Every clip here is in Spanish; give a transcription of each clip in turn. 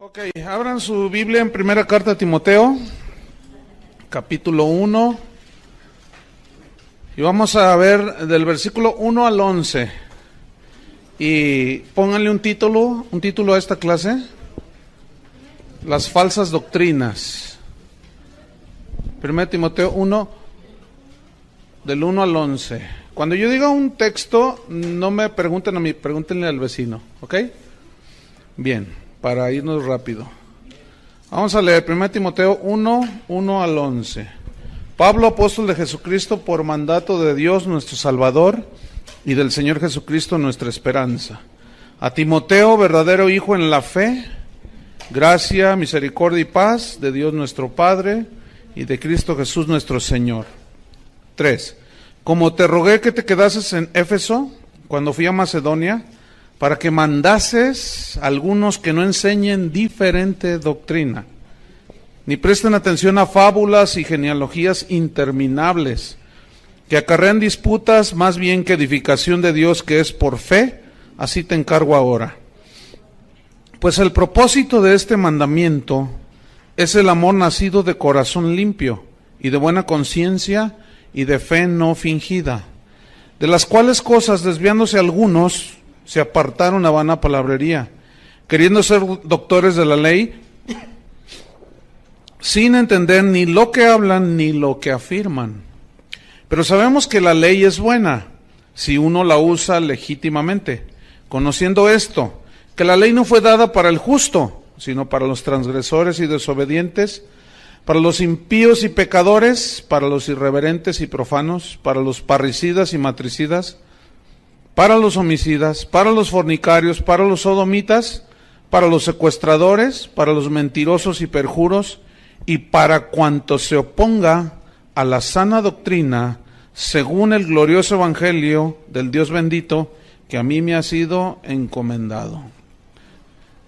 Ok, abran su Biblia en primera carta a Timoteo, capítulo 1, y vamos a ver del versículo 1 al 11, y pónganle un título a esta clase: las falsas doctrinas. Primera Timoteo 1, del 1 al 11. Cuando yo diga un texto, no me pregunten a mí, pregúntenle al vecino, ¿ok? Bien. Para irnos rápido. Vamos a leer 1 Timoteo 1, 1 al 11. Pablo, apóstol de Jesucristo, por mandato de Dios nuestro Salvador y del Señor Jesucristo nuestra esperanza. A Timoteo, verdadero hijo en la fe, gracia, misericordia y paz de Dios nuestro Padre y de Cristo Jesús nuestro Señor. 3. Como te rogué que te quedases en Éfeso cuando fui a Macedonia, para que mandases a algunos que no enseñen diferente doctrina, ni presten atención a fábulas y genealogías interminables, que acarrean disputas más bien que edificación de Dios que es por fe. Así te encargo ahora. Pues el propósito de este mandamiento es el amor nacido de corazón limpio y de buena conciencia y de fe no fingida, de las cuales cosas, desviándose algunos, se apartaron a vana palabrería, queriendo ser doctores de la ley, sin entender ni lo que hablan ni lo que afirman. Pero sabemos que la ley es buena, si uno la usa legítimamente, conociendo esto, que la ley no fue dada para el justo, sino para los transgresores y desobedientes, para los impíos y pecadores, para los irreverentes y profanos, para los parricidas y matricidas, para los homicidas, para los fornicarios, para los sodomitas, para los secuestradores, para los mentirosos y perjuros, y para cuanto se oponga a la sana doctrina, según el glorioso evangelio del Dios bendito, que a mí me ha sido encomendado.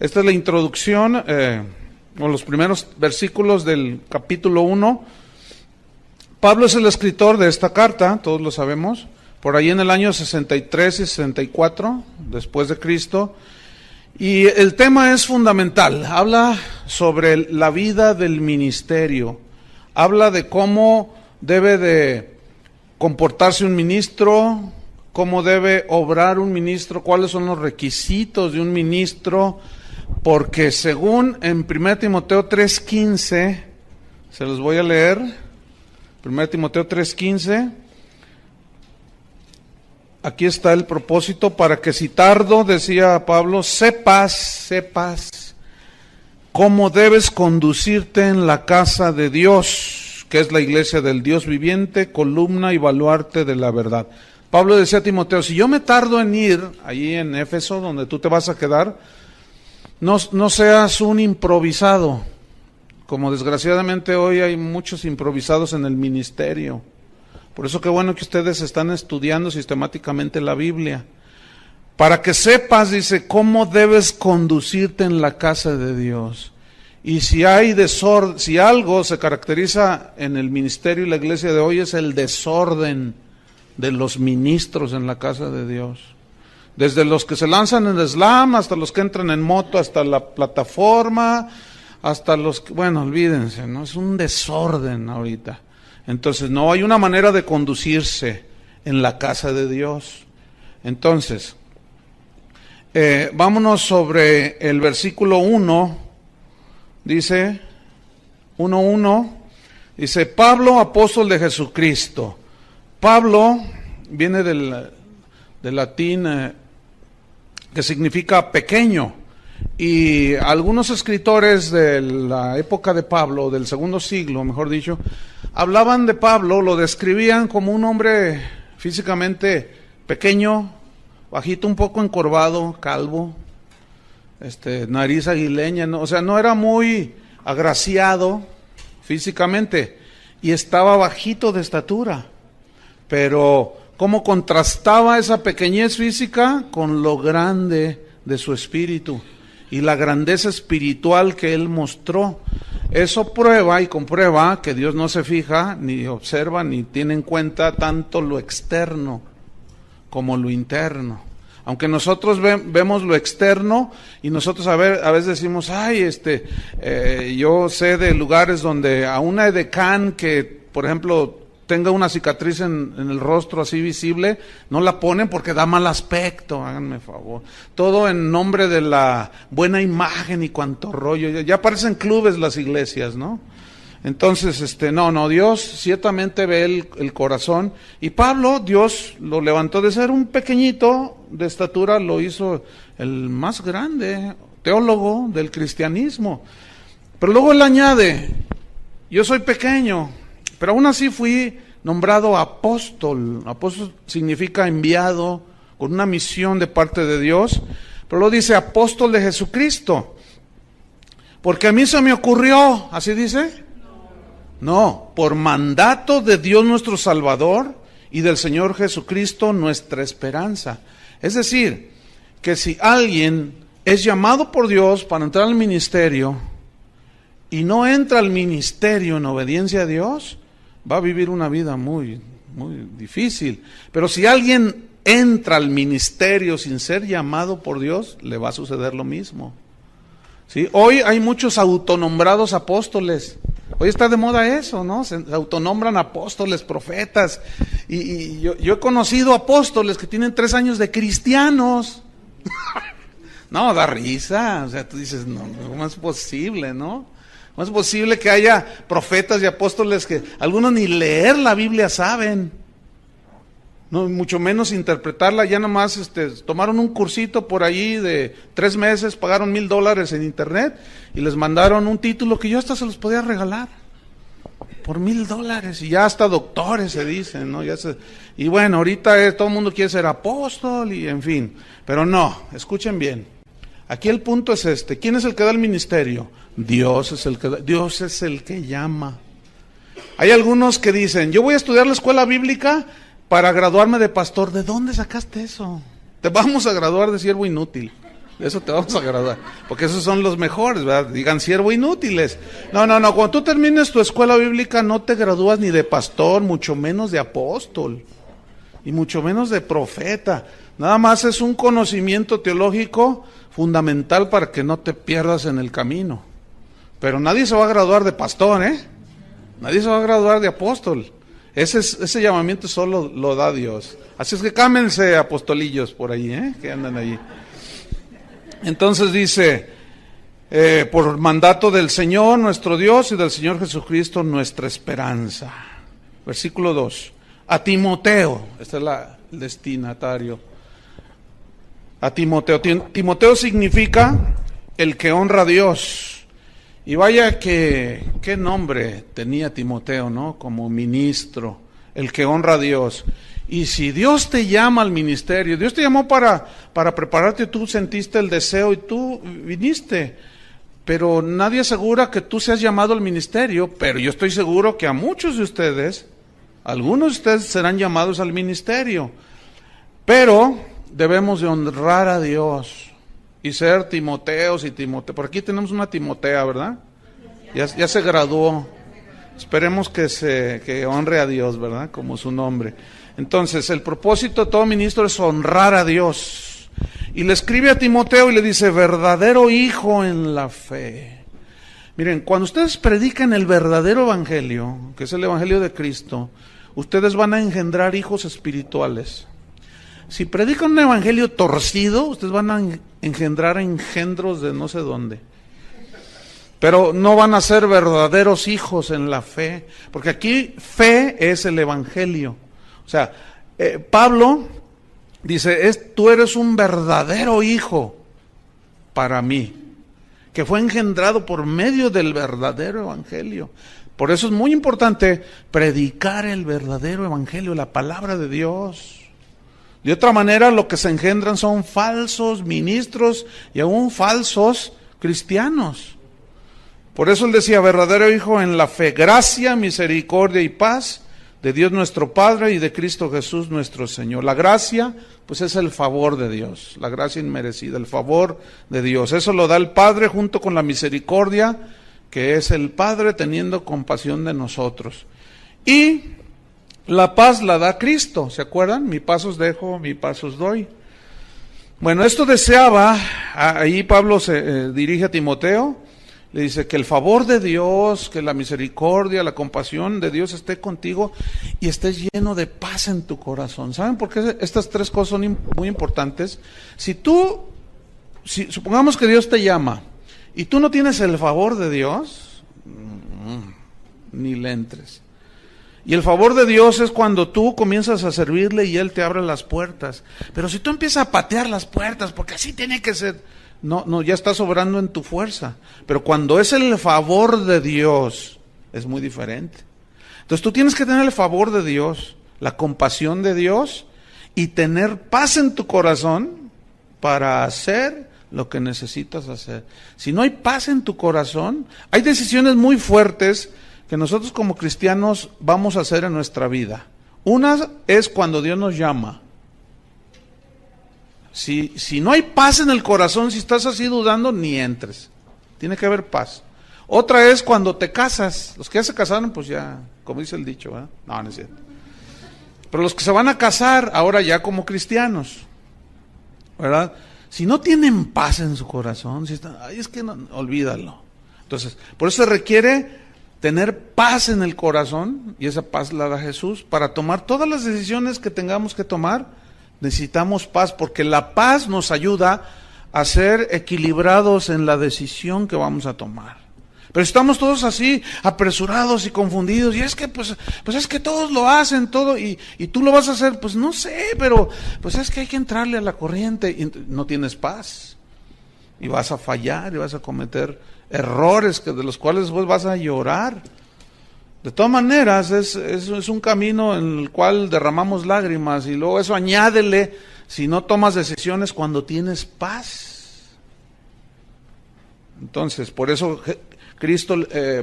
Esta es la introducción, o los primeros versículos del capítulo 1. Pablo es el escritor de esta carta, todos lo sabemos, por ahí en el año 63 y 64 después de Cristo, y el tema es fundamental. Habla sobre la vida del ministerio, habla de cómo debe de comportarse un ministro, cómo debe obrar un ministro, cuáles son los requisitos de un ministro, porque según en 1 Timoteo 3:15, se los voy a leer, 1 Timoteo 3:15, aquí está el propósito: para que si tardo, decía Pablo, sepas cómo debes conducirte en la casa de Dios, que es la iglesia del Dios viviente, columna y baluarte de la verdad. Pablo decía a Timoteo, si yo me tardo en ir allí en Éfeso, donde tú te vas a quedar, no seas un improvisado, como desgraciadamente hoy hay muchos improvisados en el ministerio. Por eso qué bueno que ustedes están estudiando sistemáticamente la Biblia, para que sepas, dice, cómo debes conducirte en la casa de Dios. Y si hay desorden, si algo se caracteriza en el ministerio y la iglesia de hoy, es el desorden de los ministros en la casa de Dios. Desde los que se lanzan en slam, hasta los que entran en moto, hasta la plataforma, hasta los que, bueno, olvídense, ¿no? Es un desorden ahorita. Entonces, no hay una manera de conducirse en la casa de Dios. Entonces, vámonos sobre el versículo 1, dice, 1:1, dice, Pablo, apóstol de Jesucristo. Pablo viene del latín que significa pequeño, y algunos escritores de la época de Pablo, del segundo siglo, mejor dicho, hablaban de Pablo, lo describían como un hombre físicamente pequeño, bajito, un poco encorvado, calvo, nariz aguileña, ¿no? O sea, no era muy agraciado físicamente, y estaba bajito de estatura, pero cómo contrastaba esa pequeñez física con lo grande de su espíritu y la grandeza espiritual que él mostró. Eso prueba y comprueba que Dios no se fija, ni observa, ni tiene en cuenta tanto lo externo como lo interno. Aunque nosotros vemos lo externo y nosotros a veces decimos, ay, yo sé de lugares donde a una edecán que, por ejemplo, tenga una cicatriz en el rostro así visible, no la ponen porque da mal aspecto, háganme favor. Todo en nombre de la buena imagen y cuanto rollo. Ya parecen clubes las iglesias, ¿no? Entonces, no, Dios ciertamente ve el corazón. Y Pablo, Dios lo levantó de ser un pequeñito de estatura, lo hizo el más grande teólogo del cristianismo. Pero luego él añade, yo soy pequeño, pero aún así fui nombrado apóstol. Apóstol significa enviado con una misión de parte de Dios. Pero luego dice apóstol de Jesucristo. Porque a mí se me ocurrió, ¿así dice? No, por mandato de Dios nuestro Salvador y del Señor Jesucristo nuestra esperanza. Es decir, que si alguien es llamado por Dios para entrar al ministerio y no entra al ministerio en obediencia a Dios, va a vivir una vida muy, muy difícil. Pero si alguien entra al ministerio sin ser llamado por Dios, le va a suceder lo mismo. ¿Sí? Hoy hay muchos autonombrados apóstoles. Hoy está de moda eso, ¿no? Se autonombran apóstoles, profetas. Y yo he conocido apóstoles que tienen 3 años de cristianos. No, da risa. O sea, tú dices, no, ¿cómo es posible, no? ¿Cómo es posible que haya profetas y apóstoles que algunos ni leer la Biblia saben? No, mucho menos interpretarla, ya nomás tomaron un cursito por allí de 3 meses, pagaron $1,000 en internet y les mandaron un título que yo hasta se los podía regalar por $1,000 y ya hasta doctores se dicen, ¿no? Y bueno, ahorita todo el mundo quiere ser apóstol y en fin, pero no, escuchen bien. Aquí el punto es ¿quién es el que da el ministerio? Dios es el que llama. Hay algunos que dicen, yo voy a estudiar la escuela bíblica para graduarme de pastor. ¿De dónde sacaste eso? Te vamos a graduar de siervo inútil. De eso te vamos a graduar. Porque esos son los mejores, ¿verdad? Digan siervo inútiles. No. Cuando tú termines tu escuela bíblica no te gradúas ni de pastor, mucho menos de apóstol. Y mucho menos de profeta. Nada más es un conocimiento teológico fundamental para que no te pierdas en el camino. Pero nadie se va a graduar de pastor, ¿eh? Nadie se va a graduar de apóstol. Ese llamamiento solo lo da Dios. Así es que cámense apostolillos por ahí, que andan allí. Entonces dice, por mandato del Señor nuestro Dios y del Señor Jesucristo nuestra esperanza. Versículo 2. A Timoteo, este es el destinatario. A Timoteo. Timoteo significa el que honra a Dios. Y vaya qué nombre tenía Timoteo, ¿no? Como ministro, el que honra a Dios. Y si Dios te llama al ministerio, Dios te llamó para prepararte, tú sentiste el deseo y tú viniste. Pero nadie asegura que tú seas llamado al ministerio, pero yo estoy seguro que a muchos de ustedes, algunos de ustedes serán llamados al ministerio. Pero debemos de honrar a Dios. Y ser Timoteos y Timoteo. Por aquí tenemos una Timotea, ¿verdad? Ya se graduó. Esperemos que honre a Dios, ¿verdad? Como su nombre. Entonces, el propósito de todo ministro es honrar a Dios. Y le escribe a Timoteo y le dice, verdadero hijo en la fe. Miren, cuando ustedes predican el verdadero evangelio, que es el evangelio de Cristo, ustedes van a engendrar hijos espirituales. Si predican un evangelio torcido, ustedes van a engendrar engendros de no sé dónde. Pero no van a ser verdaderos hijos en la fe, porque aquí fe es el evangelio. O sea, Pablo dice, tú eres un verdadero hijo para mí, que fue engendrado por medio del verdadero evangelio. Por eso es muy importante predicar el verdadero evangelio, la palabra de Dios. De otra manera, lo que se engendran son falsos ministros y aún falsos cristianos. Por eso él decía, verdadero hijo en la fe, gracia, misericordia y paz de Dios nuestro Padre y de Cristo Jesús nuestro Señor. La gracia, pues es el favor de Dios, la gracia inmerecida, el favor de Dios. Eso lo da el Padre junto con la misericordia, que es el Padre teniendo compasión de nosotros. Y la paz la da Cristo, ¿se acuerdan? Mi paz os dejo, mi paz os doy. Bueno, esto deseaba, ahí Pablo se dirige a Timoteo, le dice que el favor de Dios, que la misericordia, la compasión de Dios esté contigo y estés lleno de paz en tu corazón. ¿Saben por qué estas tres cosas son muy importantes? Si supongamos que Dios te llama y tú no tienes el favor de Dios, ni le entres. Y el favor de Dios es cuando tú comienzas a servirle y Él te abre las puertas. Pero si tú empiezas a patear las puertas, porque así tiene que ser, no, ya estás obrando en tu fuerza. Pero cuando es el favor de Dios, es muy diferente. Entonces tú tienes que tener el favor de Dios, la compasión de Dios y tener paz en tu corazón para hacer lo que necesitas hacer. Si no hay paz en tu corazón, hay decisiones muy fuertes que nosotros como cristianos vamos a hacer en nuestra vida. Una es cuando Dios nos llama. Si no hay paz en el corazón, si estás así dudando, ni entres. Tiene que haber paz. Otra es cuando te casas. Los que ya se casaron, pues ya, como dice el dicho, ¿verdad? No es cierto. Pero los que se van a casar ahora ya como cristianos, ¿verdad? Si no tienen paz en su corazón, si están, ay, es que no, olvídalo. Entonces, por eso se requiere tener paz en el corazón, y esa paz la da Jesús. Para tomar todas las decisiones que tengamos que tomar, necesitamos paz, porque la paz nos ayuda a ser equilibrados en la decisión que vamos a tomar. Pero estamos todos así, apresurados y confundidos, y es que pues es que todos lo hacen, todo, y tú lo vas a hacer, pues no sé, pero pues es que hay que entrarle a la corriente, y no tienes paz, y vas a fallar, y vas a cometer errores de los cuales después vas a llorar. De todas maneras, es un camino en el cual derramamos lágrimas, y luego eso añádele si no tomas decisiones cuando tienes paz. Entonces, por eso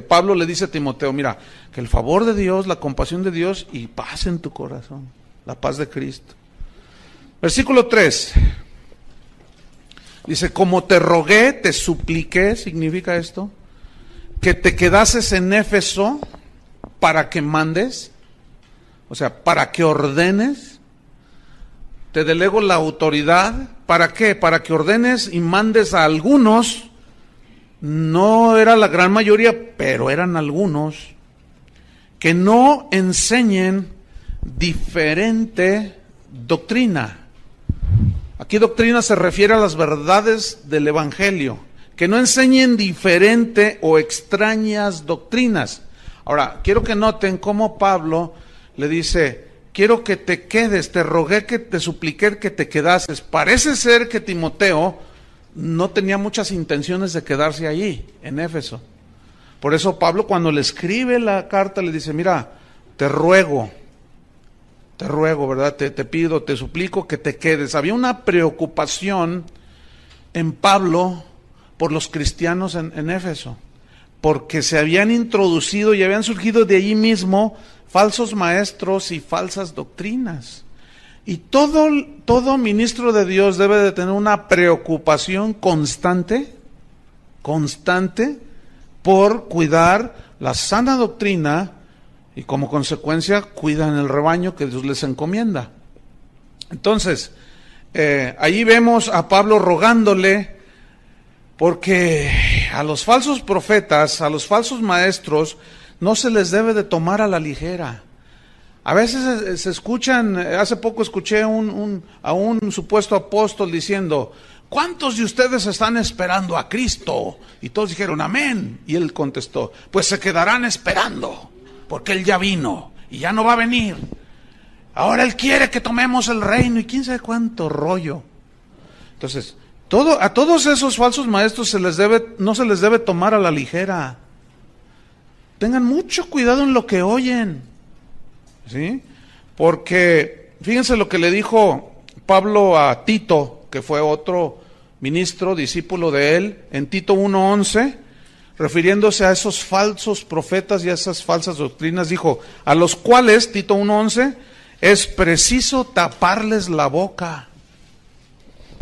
Pablo le dice a Timoteo, mira, que el favor de Dios, la compasión de Dios y paz en tu corazón, la paz de Cristo. Versículo 3. Dice, como te rogué, te supliqué, significa esto, que te quedases en Éfeso para que mandes, o sea, para que ordenes, te delego la autoridad, ¿para qué? Para que ordenes y mandes a algunos, no era la gran mayoría, pero eran algunos, que no enseñen diferente doctrina. Aquí doctrina se refiere a las verdades del Evangelio, que no enseñen diferente o extrañas doctrinas. Ahora, quiero que noten cómo Pablo le dice, quiero que te quedes, te rogué, que te supliqué que te quedases. Parece ser que Timoteo no tenía muchas intenciones de quedarse allí, en Éfeso. Por eso Pablo, cuando le escribe la carta, le dice, mira, te ruego, ¿verdad? Te pido, te suplico que te quedes. Había una preocupación en Pablo por los cristianos en Éfeso, porque se habían introducido y habían surgido de allí mismo falsos maestros y falsas doctrinas. Y todo ministro de Dios debe de tener una preocupación constante por cuidar la sana doctrina, y como consecuencia cuidan el rebaño que Dios les encomienda. Entonces, ahí vemos a Pablo rogándole, porque a los falsos profetas, a los falsos maestros, no se les debe de tomar a la ligera. A veces se escuchan, hace poco escuché a un supuesto apóstol diciendo, ¿cuántos de ustedes están esperando a Cristo? Y todos dijeron, amén. Y él contestó, pues se quedarán esperando, porque Él ya vino y ya no va a venir. Ahora Él quiere que tomemos el reino y quién sabe cuánto rollo. Entonces, a todos esos falsos maestros no se les debe tomar a la ligera. Tengan mucho cuidado en lo que oyen, ¿sí? Porque fíjense lo que le dijo Pablo a Tito, que fue otro ministro, discípulo de él, en Tito 1:11, refiriéndose a esos falsos profetas y a esas falsas doctrinas, dijo, a los cuales, Tito 1:11, es preciso taparles la boca.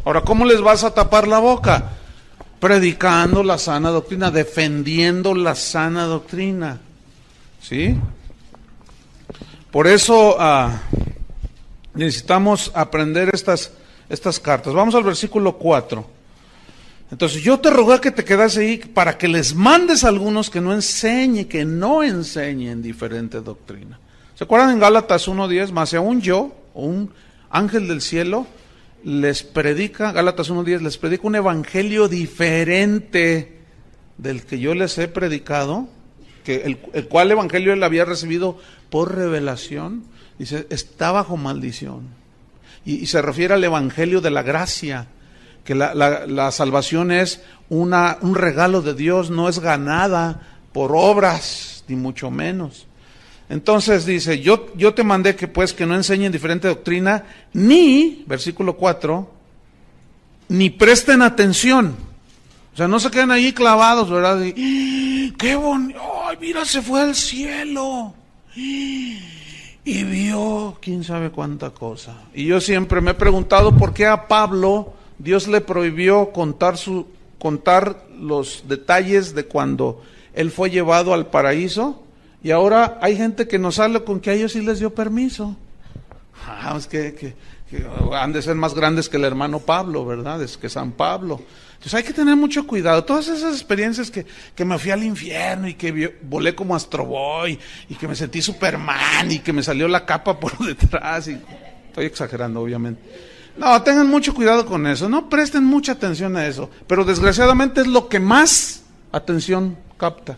Ahora, ¿cómo les vas a tapar la boca? Predicando la sana doctrina, defendiendo la sana doctrina, ¿sí? Por eso necesitamos aprender estas cartas. Vamos al versículo 4. Entonces, yo te rogué que te quedas ahí para que les mandes a algunos que no enseñen diferente doctrina. ¿Se acuerdan en Gálatas 1:10? Más si aún yo, o un ángel del cielo, les predica, Gálatas 1:10, les predica un evangelio diferente del que yo les he predicado, que el cual evangelio él había recibido por revelación, dice, está bajo maldición. Y se refiere al evangelio de la gracia, que la salvación es un regalo de Dios, no es ganada por obras, ni mucho menos. Entonces dice, yo te mandé que no enseñen diferente doctrina, ni, versículo 4, ni presten atención. O sea, no se queden ahí clavados, ¿verdad? Y, ¡qué bonito! ¡Ay, mira, se fue al cielo! Y vio quién sabe cuánta cosa. Y yo siempre me he preguntado por qué a Pablo Dios le prohibió contar los detalles de cuando él fue llevado al paraíso, y ahora hay gente que nos habla con que a ellos sí les dio permiso. Es que han de ser más grandes que el hermano Pablo, ¿verdad? Es que San Pablo. Entonces hay que tener mucho cuidado. Todas esas experiencias que me fui al infierno y que volé como Astro Boy y que me sentí Superman y que me salió la capa por detrás. Y estoy exagerando, obviamente. No, tengan mucho cuidado con eso. No presten mucha atención a eso. Pero desgraciadamente es lo que más atención capta.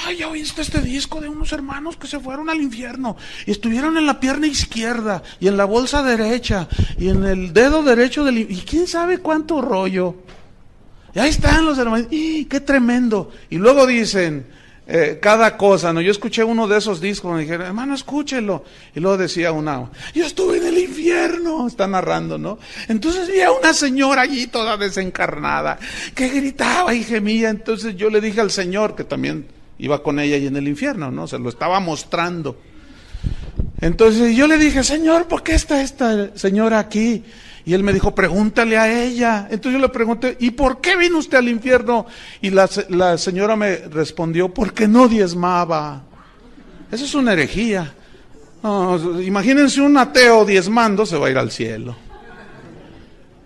Ay, ¿ya oíste este disco de unos hermanos que se fueron al infierno y estuvieron en la pierna izquierda y en la bolsa derecha y en el dedo derecho y quién sabe cuánto rollo? Y ahí están los hermanos. ¡Qué tremendo! Y luego dicen cada cosa, ¿no? Yo escuché uno de esos discos, me dijeron, hermano, escúchelo. Y luego decía yo estuve en el infierno, está narrando, ¿no? Entonces vi a una señora allí toda desencarnada que gritaba y gemía. Entonces yo le dije al Señor, que también iba con ella y en el infierno, ¿no? Se lo estaba mostrando. Entonces yo le dije, Señor, ¿por qué está esta señora aquí? Y él me dijo, pregúntale a ella. Entonces yo le pregunté, ¿y por qué vino usted al infierno? Y la señora me respondió, porque no diezmaba. Eso es una herejía. No, imagínense un ateo diezmando, se va a ir al cielo.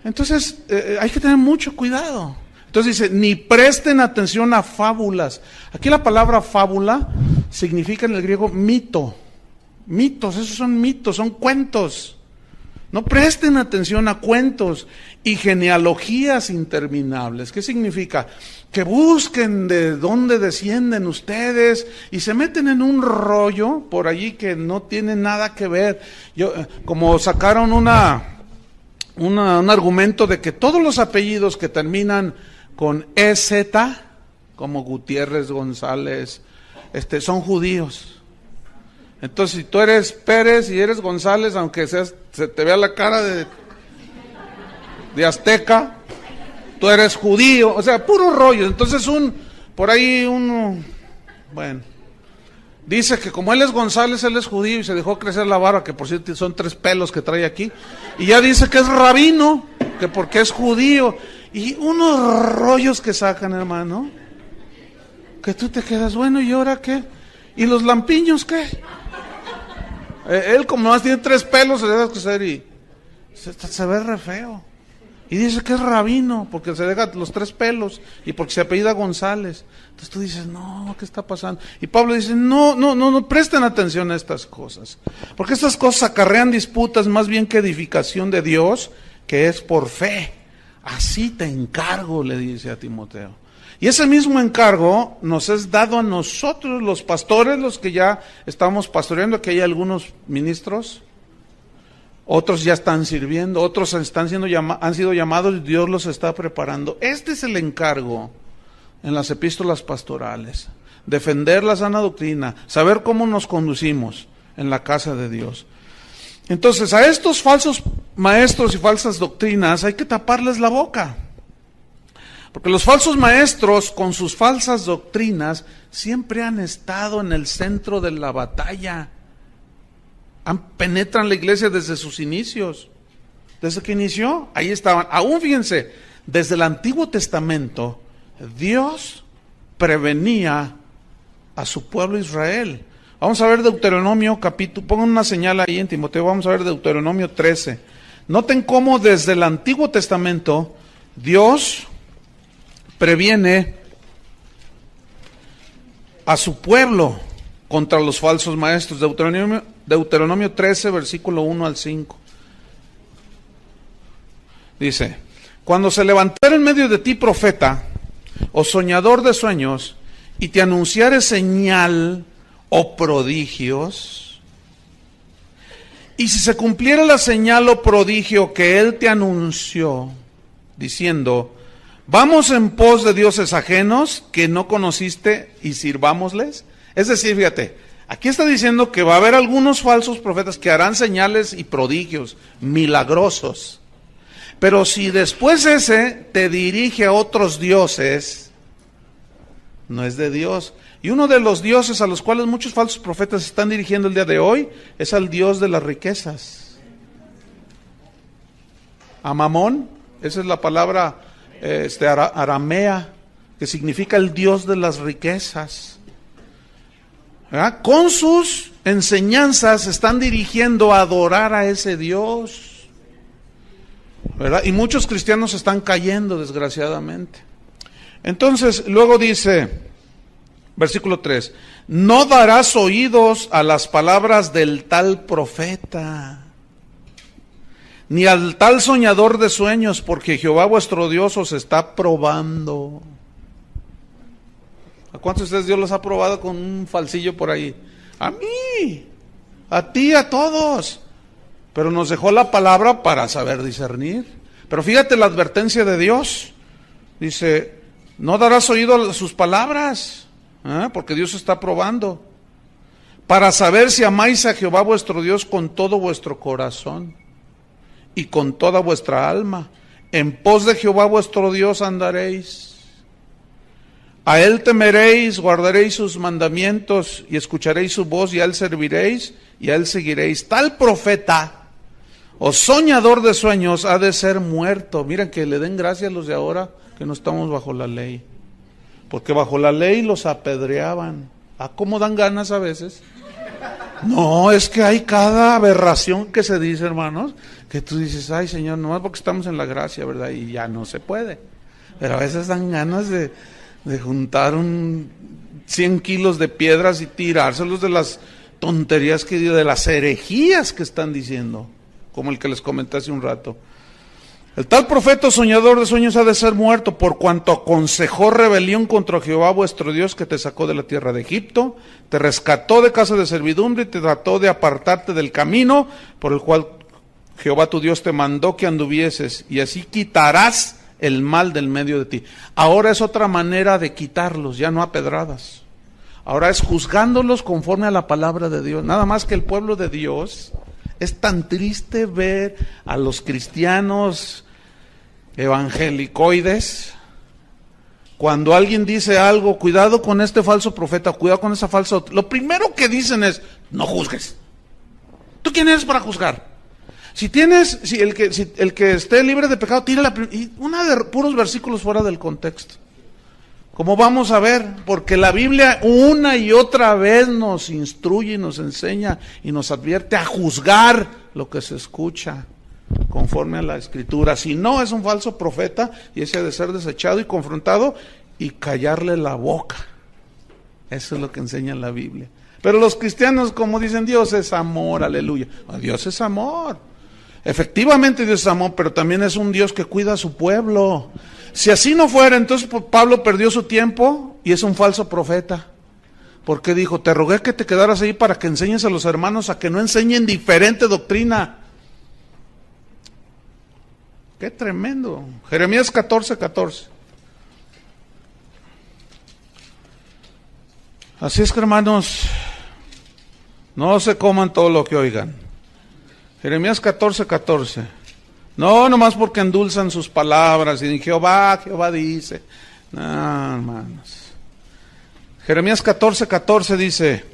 Entonces hay que tener mucho cuidado. Entonces dice, ni presten atención a fábulas. Aquí la palabra fábula significa en el griego mito. Mitos, esos son mitos, son cuentos. No presten atención a cuentos y genealogías interminables. ¿Qué significa? Que busquen de dónde descienden ustedes y se meten en un rollo por allí que no tiene nada que ver. Como sacaron un argumento de que todos los apellidos que terminan con EZ, como Gutiérrez, González, son judíos. Entonces, si tú eres Pérez y eres González, aunque se te vea la cara de azteca, tú eres judío, o sea, puro rollo. Entonces dice que como él es González, él es judío y se dejó crecer la barba, que por cierto son 3 pelos que trae aquí, y ya dice que es rabino, que porque es judío, y unos rollos que sacan, hermano, que tú te quedas, bueno, ¿y ahora qué? ¿Y los lampiños qué? Él como más tiene 3 pelos, se deja crecer y se ve re feo. Y dice que es rabino, porque se deja los 3 pelos y porque se apellida González. Entonces tú dices, no, ¿qué está pasando? Y Pablo dice, no presten atención a estas cosas, porque estas cosas acarrean disputas más bien que edificación de Dios, que es por fe. Así te encargo, le dice a Timoteo. Y ese mismo encargo nos es dado a nosotros, los pastores, los que ya estamos pastoreando. Aquí hay algunos ministros, otros ya están sirviendo, otros han sido llamados y Dios los está preparando. Este es el encargo en las epístolas pastorales: defender la sana doctrina, saber cómo nos conducimos en la casa de Dios. Entonces, a estos falsos maestros y falsas doctrinas hay que taparles la boca. Porque los falsos maestros, con sus falsas doctrinas, siempre han estado en el centro de la batalla. Penetran la iglesia desde sus inicios. Desde que inició, ahí estaban. Aún fíjense, desde el Antiguo Testamento, Dios prevenía a su pueblo Israel. Vamos a ver Deuteronomio capítulo, pongan una señal ahí en Timoteo, vamos a ver Deuteronomio 13. Noten cómo desde el Antiguo Testamento Dios previene a su pueblo contra los falsos maestros. Deuteronomio 13, versículo 1 al 5. Dice: cuando se levantare en medio de ti profeta o soñador de sueños, y te anunciare señal o prodigios, y si se cumpliera la señal o prodigio que él te anunció, diciendo: vamos en pos de dioses ajenos que no conociste y sirvámosles. Es decir, fíjate, aquí está diciendo que va a haber algunos falsos profetas que harán señales y prodigios milagrosos. Pero si después ese te dirige a otros dioses, no es de Dios. Y uno de los dioses a los cuales muchos falsos profetas están dirigiendo el día de hoy es al Dios de las riquezas. A Mamón, esa es la palabra aramea, que significa el Dios de las riquezas. ¿Verdad? Con sus enseñanzas están dirigiendo a adorar a ese Dios. ¿Verdad? Y muchos cristianos están cayendo, desgraciadamente. Entonces, luego dice, versículo 3, no darás oídos a las palabras del tal profeta, ni al tal soñador de sueños, porque Jehová vuestro Dios os está probando. ¿A cuántos de ustedes Dios los ha probado con un falsillo por ahí? A mí, a ti, a todos. Pero nos dejó la palabra para saber discernir. Pero fíjate la advertencia de Dios. Dice, no darás oído a sus palabras, porque Dios está probando. Para saber si amáis a Jehová vuestro Dios con todo vuestro corazón y con toda vuestra alma. En pos de Jehová vuestro Dios andaréis. A él temeréis, guardaréis sus mandamientos y escucharéis su voz, y a él serviréis y a él seguiréis. Tal profeta o soñador de sueños ha de ser muerto. Miren, que le den gracias a los de ahora que no estamos bajo la ley, porque bajo la ley los apedreaban. ¿A cómo dan ganas a veces? No, es que hay cada aberración que se dice, hermanos, que tú dices, ay Señor, nomás porque estamos en la gracia, ¿verdad? Y ya no se puede. Pero a veces dan ganas de juntar 100 kilos de piedras y tirárselos de las tonterías de las herejías que están diciendo, como el que les comenté hace un rato. El tal profeta soñador de sueños ha de ser muerto, por cuanto aconsejó rebelión contra Jehová vuestro Dios, que te sacó de la tierra de Egipto, te rescató de casa de servidumbre y te trató de apartarte del camino por el cual Jehová tu Dios te mandó que anduvieses, y así quitarás el mal del medio de ti. Ahora es otra manera de quitarlos, ya no a pedradas. Ahora es juzgándolos conforme a la palabra de Dios. Nada más que el pueblo de Dios, es tan triste ver a los cristianos evangelicoides, cuando alguien dice algo, cuidado con este falso profeta, cuidado con esa falsa, lo primero que dicen es, no juzgues. ¿Tú quién eres para juzgar? Si el que esté libre de pecado, tírala, y una de puros versículos fuera del contexto. Como vamos a ver, porque la Biblia una y otra vez nos instruye y nos enseña y nos advierte a juzgar lo que se escucha conforme a la Escritura. Si no, es un falso profeta y ese ha de ser desechado y confrontado y callarle la boca. Eso es lo que enseña la Biblia. Pero los cristianos, como dicen, Dios es amor, aleluya. Dios es amor. Efectivamente Dios es amor, pero también es un Dios que cuida a su pueblo. Si así no fuera, entonces Pablo perdió su tiempo y es un falso profeta. Porque dijo, te rogué que te quedaras ahí para que enseñes a los hermanos a que no enseñen diferente doctrina. Qué tremendo. Jeremías 14:14. Así es que, hermanos, no se coman todo lo que oigan. Jeremías 14:14. No, nomás porque endulzan sus palabras y dicen, Jehová dice. No, hermanos. Jeremías 14:14 dice,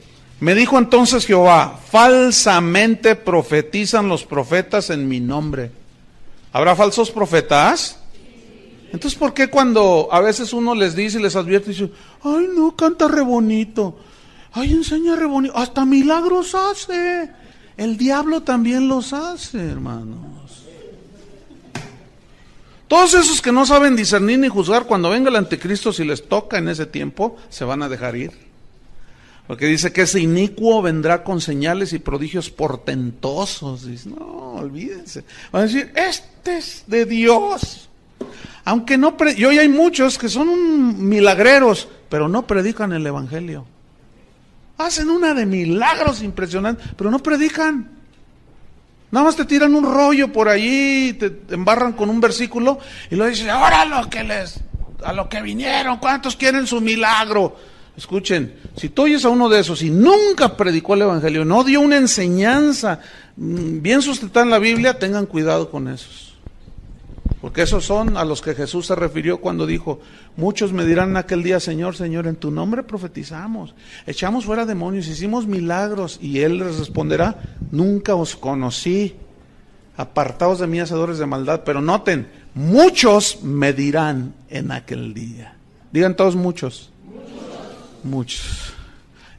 me dijo entonces Jehová, falsamente profetizan los profetas en mi nombre. ¿Habrá falsos profetas? Entonces, ¿por qué cuando a veces uno les dice y les advierte, dice, ay no, canta re bonito, ay enseña re bonito, hasta milagros hace? El diablo también los hace, hermanos. Todos esos que no saben discernir ni juzgar, cuando venga el anticristo, si les toca en ese tiempo, se van a dejar ir. Porque dice que ese inicuo vendrá con señales y prodigios portentosos. Dice, no, olvídense. Van a decir, este es de Dios. Aunque no, y hoy hay muchos que son milagreros, pero no predican el evangelio. Hacen una de milagros impresionantes, pero no predican. Nada más te tiran un rollo por allí, te embarran con un versículo y luego dices, ahora a lo que vinieron, ¿cuántos quieren su milagro? Escuchen, si tú oyes a uno de esos y nunca predicó el evangelio, no dio una enseñanza bien sustentada en la Biblia, tengan cuidado con esos. Porque esos son a los que Jesús se refirió cuando dijo, muchos me dirán en aquel día, Señor, Señor, en tu nombre profetizamos, echamos fuera demonios, hicimos milagros, y Él les responderá, nunca os conocí, apartaos de mí, hacedores de maldad. Pero noten, muchos me dirán en aquel día. Digan todos muchos. Muchos.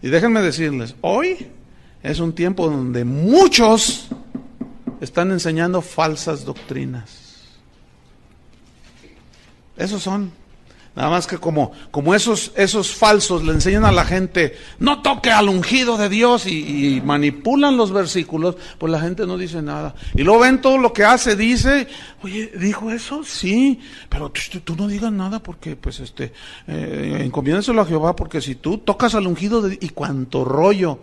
Y déjenme decirles, hoy es un tiempo donde muchos están enseñando falsas doctrinas. Esos son. Nada más que como esos falsos le enseñan a la gente, no toque al ungido de Dios, y manipulan los versículos, pues la gente no dice nada. Y luego ven todo lo que hace, dice, oye, ¿dijo eso? Sí, pero tú no digas nada porque, pues, encomiéndaselo a Jehová, porque si tú tocas al ungido de, y cuánto rollo.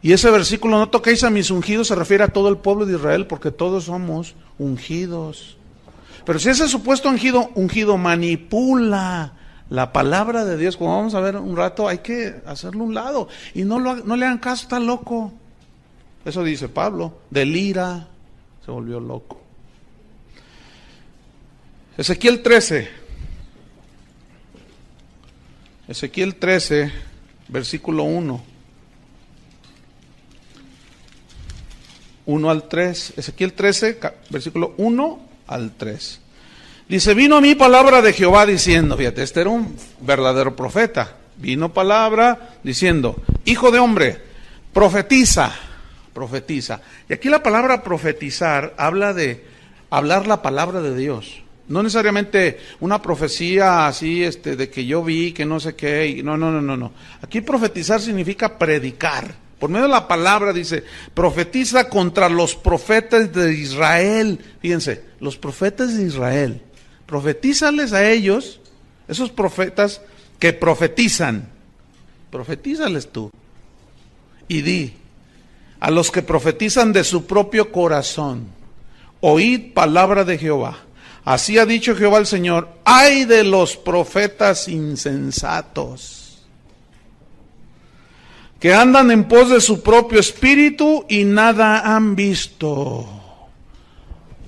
Y ese versículo, no toquéis a mis ungidos, se refiere a todo el pueblo de Israel, porque todos somos ungidos. Pero si ese supuesto ungido manipula la palabra de Dios, como vamos a ver un rato, hay que hacerlo a un lado. Y no le hagan caso, está loco. Eso dice Pablo, delira, se volvió loco. Ezequiel 13, versículo 1. 1 al 3, Ezequiel 13, versículo 1 al 3. Dice, vino a mí palabra de Jehová diciendo, fíjate, este era un verdadero profeta. Vino palabra diciendo, hijo de hombre, profetiza. Y aquí la palabra profetizar habla de hablar la palabra de Dios. No necesariamente una profecía así, de que yo vi, que no sé qué. No. Aquí profetizar significa predicar. Por medio de la palabra dice, profetiza contra los profetas de Israel. Fíjense, los profetas de Israel. Profetízales a ellos, esos profetas que profetizan. Profetízales tú. Y di, a los que profetizan de su propio corazón, oíd palabra de Jehová. Así ha dicho Jehová el Señor, ay de los profetas insensatos, que andan en pos de su propio espíritu y nada han visto.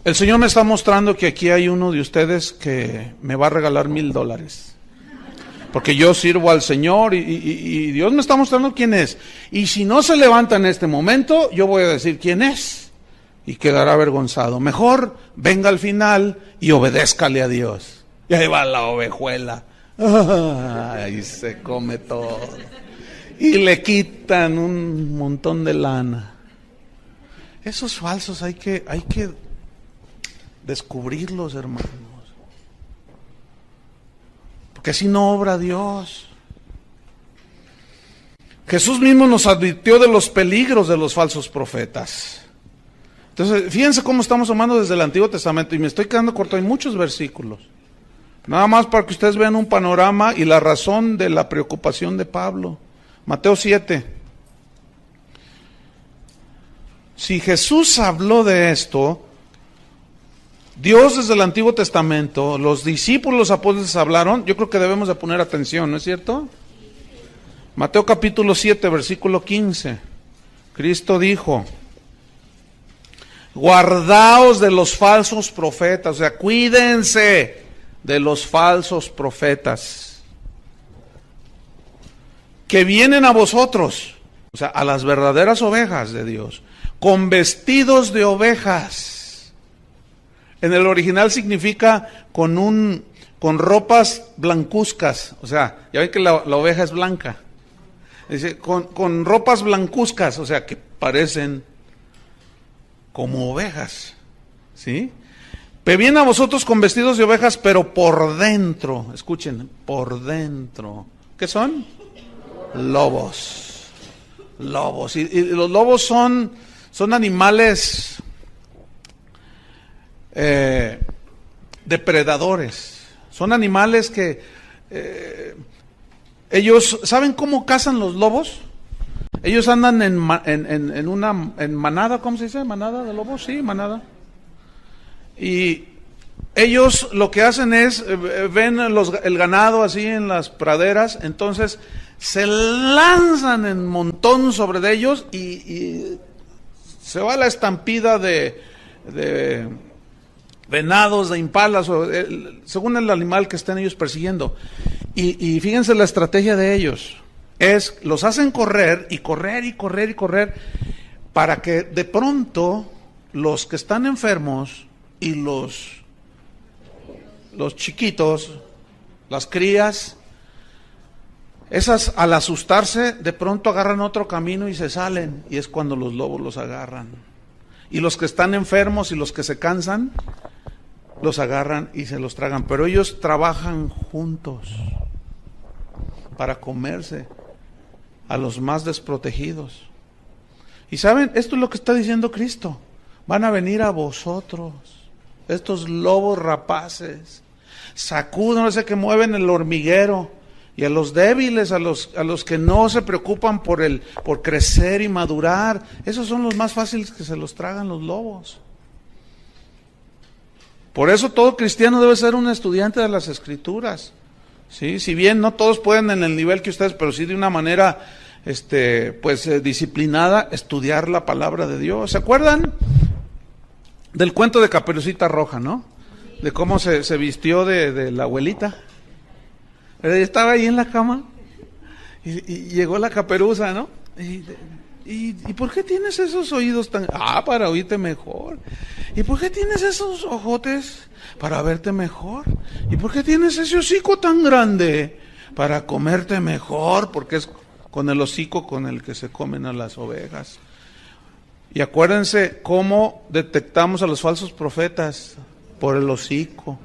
El Señor me está mostrando que aquí hay uno de ustedes que me va a regalar $1,000. Porque yo sirvo al Señor y Dios me está mostrando quién es. Y si no se levanta en este momento, yo voy a decir quién es. Y quedará avergonzado. Mejor venga al final y obedézcale a Dios. Y ahí va la ovejuela. Ahí se come todo. Y le quitan un montón de lana. Esos falsos hay que descubrirlos, hermanos. Porque así no obra Dios. Jesús mismo nos advirtió de los peligros de los falsos profetas. Entonces, fíjense cómo estamos tomando desde el Antiguo Testamento. Y me estoy quedando corto, hay muchos versículos. Nada más para que ustedes vean un panorama y la razón de la preocupación de Pablo. Mateo 7. Si Jesús habló de esto, Dios desde el Antiguo Testamento, los discípulos, los apóstoles hablaron, yo creo que debemos de poner atención, ¿no es cierto? Mateo capítulo 7, versículo 15. Cristo dijo, guardaos de los falsos profetas, o sea, cuídense de los falsos profetas que vienen a vosotros, o sea, a las verdaderas ovejas de Dios, con vestidos de ovejas. En el original significa con ropas blancuzcas, o sea, ya ven que la oveja es blanca. Dice, con ropas blancuzcas, o sea, que parecen como ovejas, ¿sí? Vienen a vosotros con vestidos de ovejas, pero por dentro, escuchen, por dentro, ¿qué son? Lobos. Lobos. Y los lobos son animales depredadores. Son animales que ellos, ¿saben cómo cazan los lobos? Ellos andan en manada, ¿cómo se dice? ¿Manada de lobos? Sí, manada. Y ellos lo que hacen es, ven el ganado así en las praderas, entonces se lanzan en montón sobre de ellos y se va la estampida de venados, de impalas, según el animal que estén ellos persiguiendo. Y fíjense la estrategia de ellos. Los hacen correr y correr y correr y correr para que de pronto los que están enfermos y los chiquitos, las crías, esas al asustarse de pronto agarran otro camino y se salen, y es cuando los lobos los agarran. Y los que están enfermos y los que se cansan, los agarran y se los tragan, pero ellos trabajan juntos para comerse a los más desprotegidos. Y saben, esto es lo que está diciendo Cristo: van a venir a vosotros estos lobos rapaces, sacuden, no sé, que mueven el hormiguero, y a los débiles, a los que no se preocupan por crecer y madurar, esos son los más fáciles que se los tragan los lobos. Por eso todo cristiano debe ser un estudiante de las Escrituras. ¿Sí? Si bien no todos pueden en el nivel que ustedes, pero sí de una manera disciplinada, estudiar la palabra de Dios. ¿Se acuerdan del cuento de Caperucita Roja, no? De cómo se vistió de la abuelita. Estaba ahí en la cama y llegó la caperuza, ¿no? ¿Y por qué tienes esos oídos tan...? Para oírte mejor. ¿Y por qué tienes esos ojotes? Para verte mejor. ¿Y por qué tienes ese hocico tan grande? Para comerte mejor, porque es con el hocico con el que se comen a las ovejas. Y acuérdense cómo detectamos a los falsos profetas: por el hocico,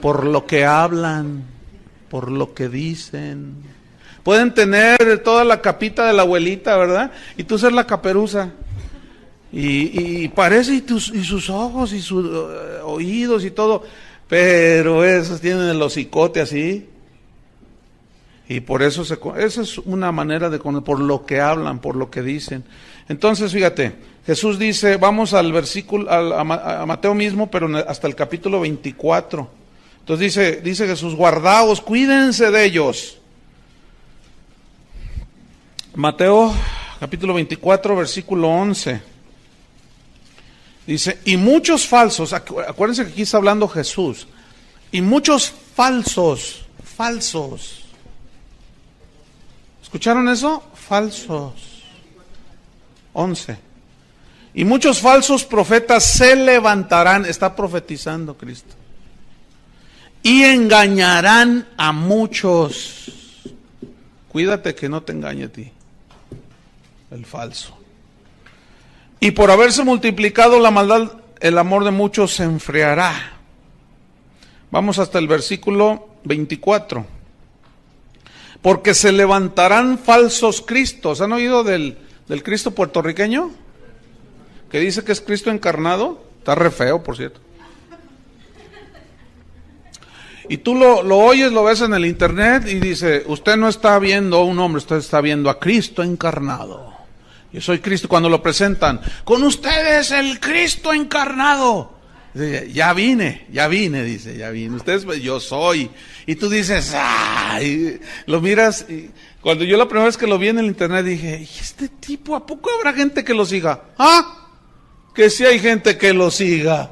por lo que hablan, por lo que dicen. Pueden tener toda la capita de la abuelita, ¿verdad? Y tú ser la caperuza. Y parece, y sus ojos, y sus oídos, y todo. Pero esos tienen el hocicote así. Y por eso, esa es una manera de conocer, por lo que hablan, por lo que dicen. Entonces, fíjate, Jesús dice, vamos al versículo, a Mateo mismo, pero hasta el capítulo 24. Entonces dice Jesús: guardaos, cuídense de ellos. Mateo capítulo 24, versículo 11. Dice, y muchos falsos, acuérdense que aquí está hablando Jesús, y muchos falsos. ¿Escucharon eso? Falsos. 11. Y muchos falsos profetas se levantarán, está profetizando Cristo, y engañarán a muchos. Cuídate que no te engañe a ti el falso. Y por haberse multiplicado la maldad, el amor de muchos se enfriará. Vamos hasta el versículo 24. Porque se levantarán falsos cristos. ¿Han oído del Cristo puertorriqueño? Que dice que es Cristo encarnado. Está re feo, por cierto. Y tú lo oyes, lo ves en el internet y dice, usted no está viendo a un hombre, usted está viendo a Cristo encarnado. Yo soy Cristo. Cuando lo presentan, con ustedes el Cristo encarnado. Dice, ya vine, dice, ya vine. Ustedes, yo soy. Y tú dices, ¡ay! Lo miras. Y cuando yo la primera vez que lo vi en el internet dije, ¿y este tipo, a poco habrá gente que lo siga? Que sí hay gente que lo siga.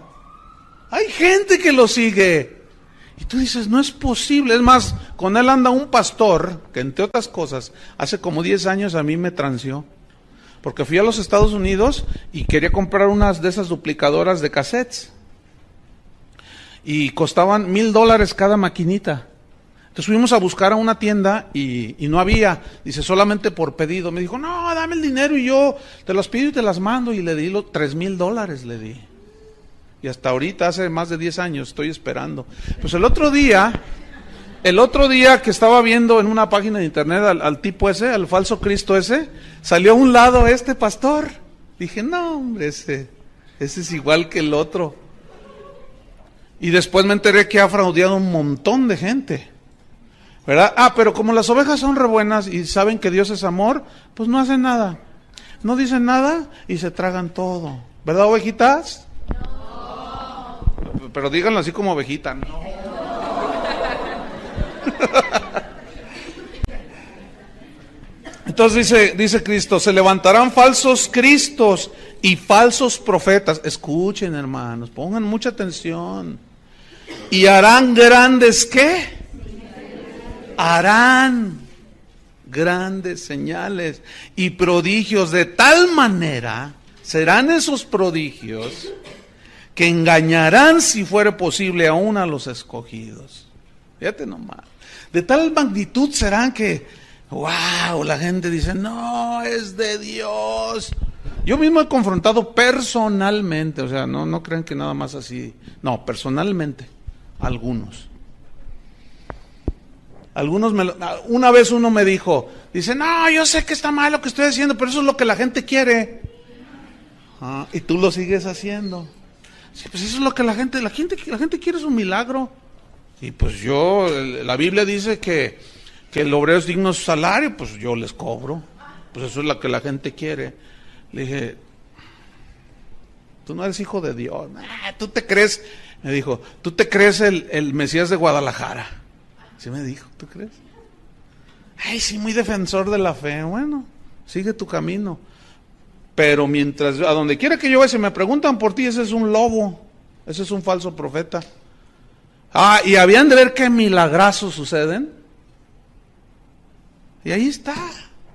Hay gente que lo sigue. Y tú dices, no es posible. Es más, con él anda un pastor que, entre otras cosas, hace como 10 años a mí me transió. Porque fui a los Estados Unidos y quería comprar unas de esas duplicadoras de cassettes. Y costaban $1,000 cada maquinita. Entonces fuimos a buscar a una tienda y no había. Dice, solamente por pedido. Me dijo, no, dame el dinero y yo te las pido y te las mando. Y le di $3,000, le di. Y hasta ahorita, hace más de 10 años, estoy esperando. Pues el otro día que estaba viendo en una página de internet al tipo ese, al falso Cristo ese, salió a un lado este pastor. Dije, no hombre, ese es igual que el otro. Y después me enteré que ha fraudeado un montón de gente, ¿verdad? Pero como las ovejas son re buenas y saben que Dios es amor, pues no hacen nada. No dicen nada y se tragan todo. ¿Verdad, ovejitas? No. Pero díganlo así como ovejita, no. Entonces dice Cristo, se levantarán falsos cristos y falsos profetas. Escuchen, hermanos, pongan mucha atención. Y harán grandes, ¿qué? Harán grandes señales y prodigios, de tal manera serán esos prodigios que engañarán, si fuere posible, aún a los escogidos. Fíjate nomás. De tal magnitud serán que, wow, la gente dice, no, es de Dios. Yo mismo he confrontado personalmente, o sea, no crean que nada más así, no, personalmente, algunos. Una vez uno me dijo, dice, no, yo sé que está mal lo que estoy haciendo, pero eso es lo que la gente quiere. Y tú lo sigues haciendo. Sí, pues eso es lo que la gente quiere, es un milagro. Y pues la Biblia dice que el obrero es digno de su salario, pues yo les cobro. Pues eso es lo que la gente quiere. Le dije, tú no eres hijo de Dios. Tú te crees, me dijo, tú te crees el Mesías de Guadalajara. Así me dijo, ¿tú crees? Ay, sí, muy defensor de la fe. Bueno, sigue tu camino. Pero mientras, a donde quiera que yo vaya, si me preguntan por ti, ese es un lobo, ese es un falso profeta. Y habían de ver qué milagrazos suceden. Y ahí está,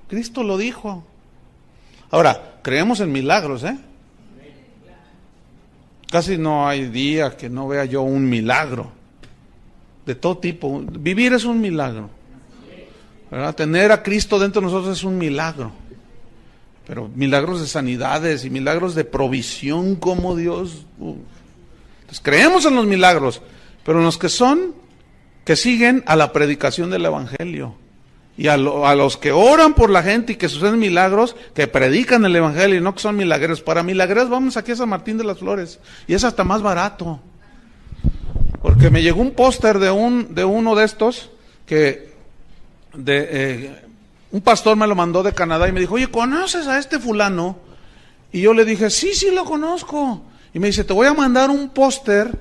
Cristo lo dijo. Ahora, creemos en milagros, Casi no hay día que no vea yo un milagro. De todo tipo. Vivir es un milagro, ¿verdad? Tener a Cristo dentro de nosotros es un milagro. Pero milagros de sanidades y milagros de provisión como Dios. Entonces creemos en los milagros, pero en los que siguen a la predicación del Evangelio. Y a los que oran por la gente y que suceden milagros, que predican el Evangelio y no que son milagreros. Para milagreros vamos aquí a San Martín de las Flores. Y es hasta más barato. Porque me llegó un póster de uno de estos un pastor me lo mandó de Canadá y me dijo, oye, ¿conoces a este fulano? Y yo le dije, sí lo conozco. Y me dice, te voy a mandar un póster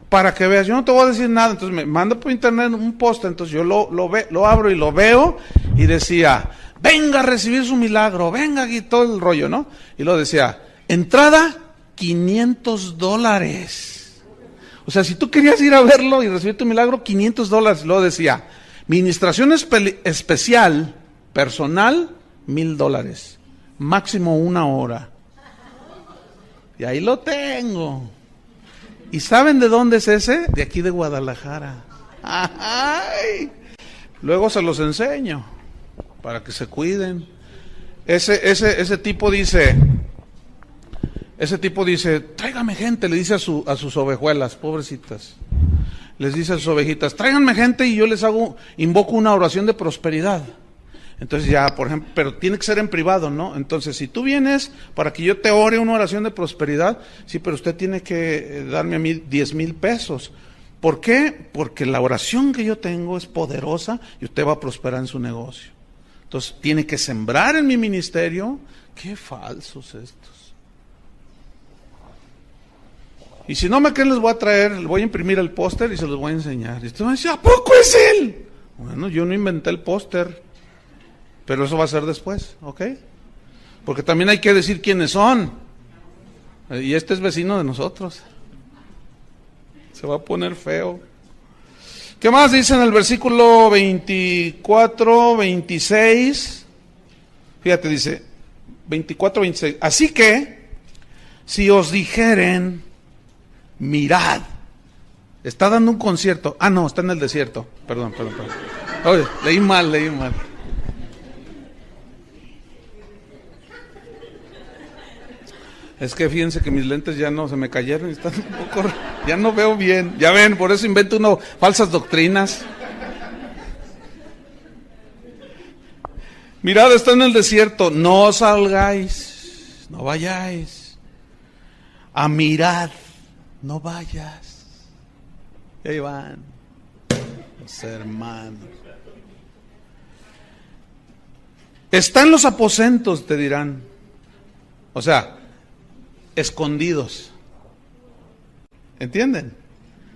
para que veas. Yo no te voy a decir nada. Entonces me manda por internet un póster. Entonces yo lo abro y lo veo y decía, venga a recibir su milagro, venga aquí, todo el rollo, ¿no? Y luego decía, entrada $500. O sea, si tú querías ir a verlo y recibir tu milagro, $500. Luego decía, ministración especial, personal, $1,000. Máximo 1 hora. Y ahí lo tengo. ¿Y saben de dónde es ese? De aquí de Guadalajara. ¡Ay! Luego se los enseño, para que se cuiden. Ese tipo dice, tráigame gente, le dice a sus ovejuelas, pobrecitas. Les dice a sus ovejitas, tráiganme gente y yo les invoco una oración de prosperidad. Entonces ya, por ejemplo, pero tiene que ser en privado, ¿no? Entonces, si tú vienes para que yo te ore una oración de prosperidad, sí, pero usted tiene que darme a mí 10,000 pesos. ¿Por qué? Porque la oración que yo tengo es poderosa y usted va a prosperar en su negocio. Entonces, tiene que sembrar en mi ministerio. Qué falsos estos. Y si no me creen, les voy a traer, les voy a imprimir el póster y se los voy a enseñar. Y usted va a decir, ¿a poco es él? Bueno, yo no inventé el póster, pero eso va a ser después, ¿ok? Porque también hay que decir quiénes son. Y este es vecino de nosotros. Se va a poner feo. ¿Qué más dice en el versículo 24, 26? Fíjate, dice 24, 26. Así que, si os dijeren, mirad. Está dando un concierto. No, está en el desierto. Perdón. Oye, leí mal. Es que fíjense que mis lentes ya no se me cayeron y están un poco, ya no veo bien. Ya ven, por eso invento uno falsas doctrinas. Mirad, está en el desierto, no salgáis, no vayáis. A mirad, no vayas. Y ahí van los hermanos. Está en los aposentos, te dirán. O sea, escondidos. ¿Entienden?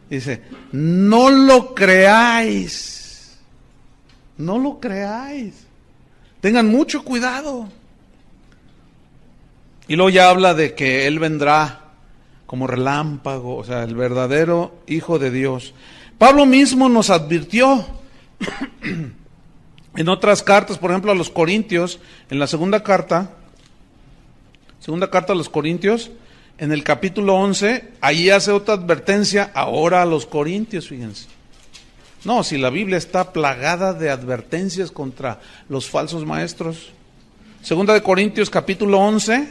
Dice, no lo creáis. No lo creáis. Tengan mucho cuidado. Y luego ya habla de que Él vendrá como relámpago, o sea, el verdadero Hijo de Dios. Pablo mismo nos advirtió en otras cartas, por ejemplo a los Corintios, en la segunda carta a los Corintios, en el capítulo 11, ahí hace otra advertencia ahora a los Corintios, fíjense. No, si la Biblia está plagada de advertencias contra los falsos maestros. Segunda de Corintios capítulo 11,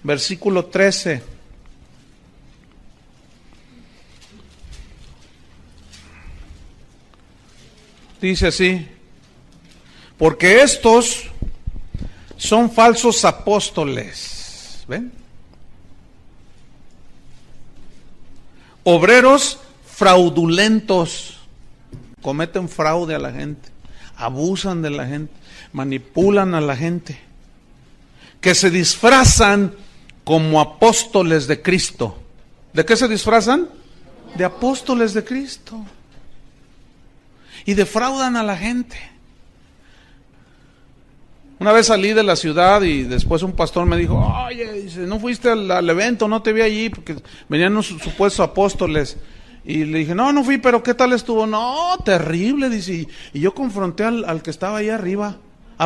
versículo 13. Dice así: porque estos son falsos apóstoles, ¿ven? Obreros fraudulentos. Cometen fraude a la gente, abusan de la gente, manipulan a la gente, que se disfrazan como apóstoles de Cristo. ¿De qué se disfrazan? De apóstoles de Cristo. Y defraudan a la gente. Una vez salí de la ciudad y después un pastor me dijo, oye, dice, ¿no fuiste al evento? No te vi allí porque venían unos supuestos apóstoles. Y le dije, no fui, pero ¿qué tal estuvo? No, terrible, dice. Y yo confronté al que estaba ahí arriba.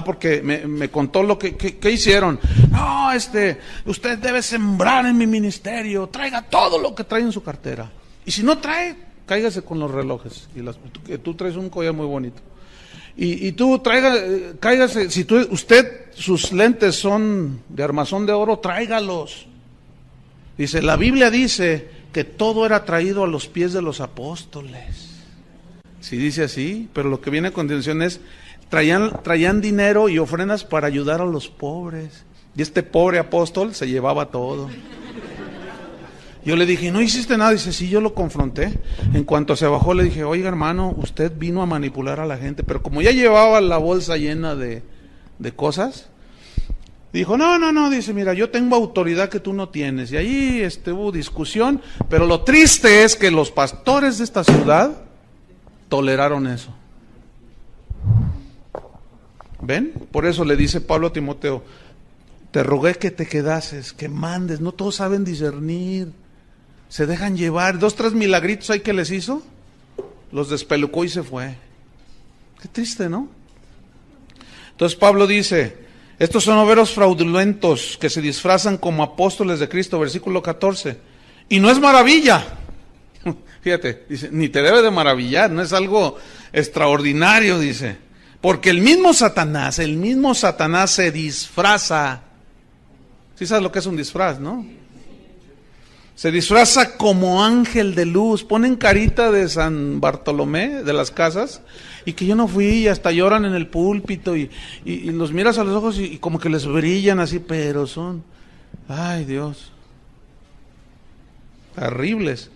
Porque me contó lo que hicieron. No, usted debe sembrar en mi ministerio. Traiga todo lo que trae en su cartera. Y si no trae, cáigase con los relojes. Tú traes un collar muy bonito. Y tú cáigase. Si sus lentes son de armazón de oro, tráigalos. Dice, la Biblia dice que todo era traído a los pies de los apóstoles. Sí dice así, pero lo que viene a continuación es, traían dinero y ofrendas para ayudar a los pobres. Y este pobre apóstol se llevaba todo. Yo le dije, ¿no hiciste nada? Dice, sí, yo lo confronté. En cuanto se bajó le dije, oiga hermano, usted vino a manipular a la gente. Pero como ya llevaba la bolsa llena de cosas, dijo, no, dice, mira, yo tengo autoridad que tú no tienes. Y ahí hubo discusión, pero lo triste es que los pastores de esta ciudad toleraron eso. ¿Ven? Por eso le dice Pablo a Timoteo, te rogué que te quedases, que mandes, no todos saben discernir, se dejan llevar. 2, 3 milagritos ahí que les hizo, los despelucó y se fue. Qué triste, ¿no? Entonces Pablo dice, estos son obreros fraudulentos que se disfrazan como apóstoles de Cristo, versículo 14. Y no es maravilla. Fíjate, dice, ni te debe de maravillar, no es algo extraordinario, dice. Porque el mismo Satanás se disfraza. ¿Sí sabes lo que es un disfraz, no? Se disfraza como ángel de luz. Ponen carita de San Bartolomé, de las casas, y que yo no fui, y hasta lloran en el púlpito, y los miras a los ojos y como que les brillan así, pero son, ay Dios, terribles.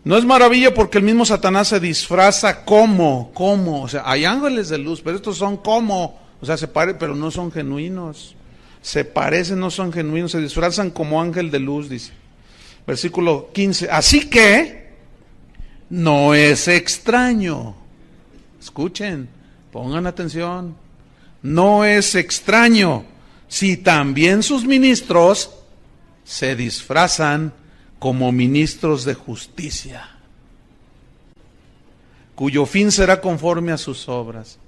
No es maravilla porque el mismo Satanás se disfraza como, o sea, hay ángeles de luz, pero estos son como, o sea, se parecen, pero no son genuinos. Se parecen, no son genuinos, se disfrazan como ángel de luz, dice. Versículo 15. Así que no es extraño. Escuchen, pongan atención. No es extraño si también sus ministros se disfrazan como ministros de justicia, cuyo fin será conforme a sus obras.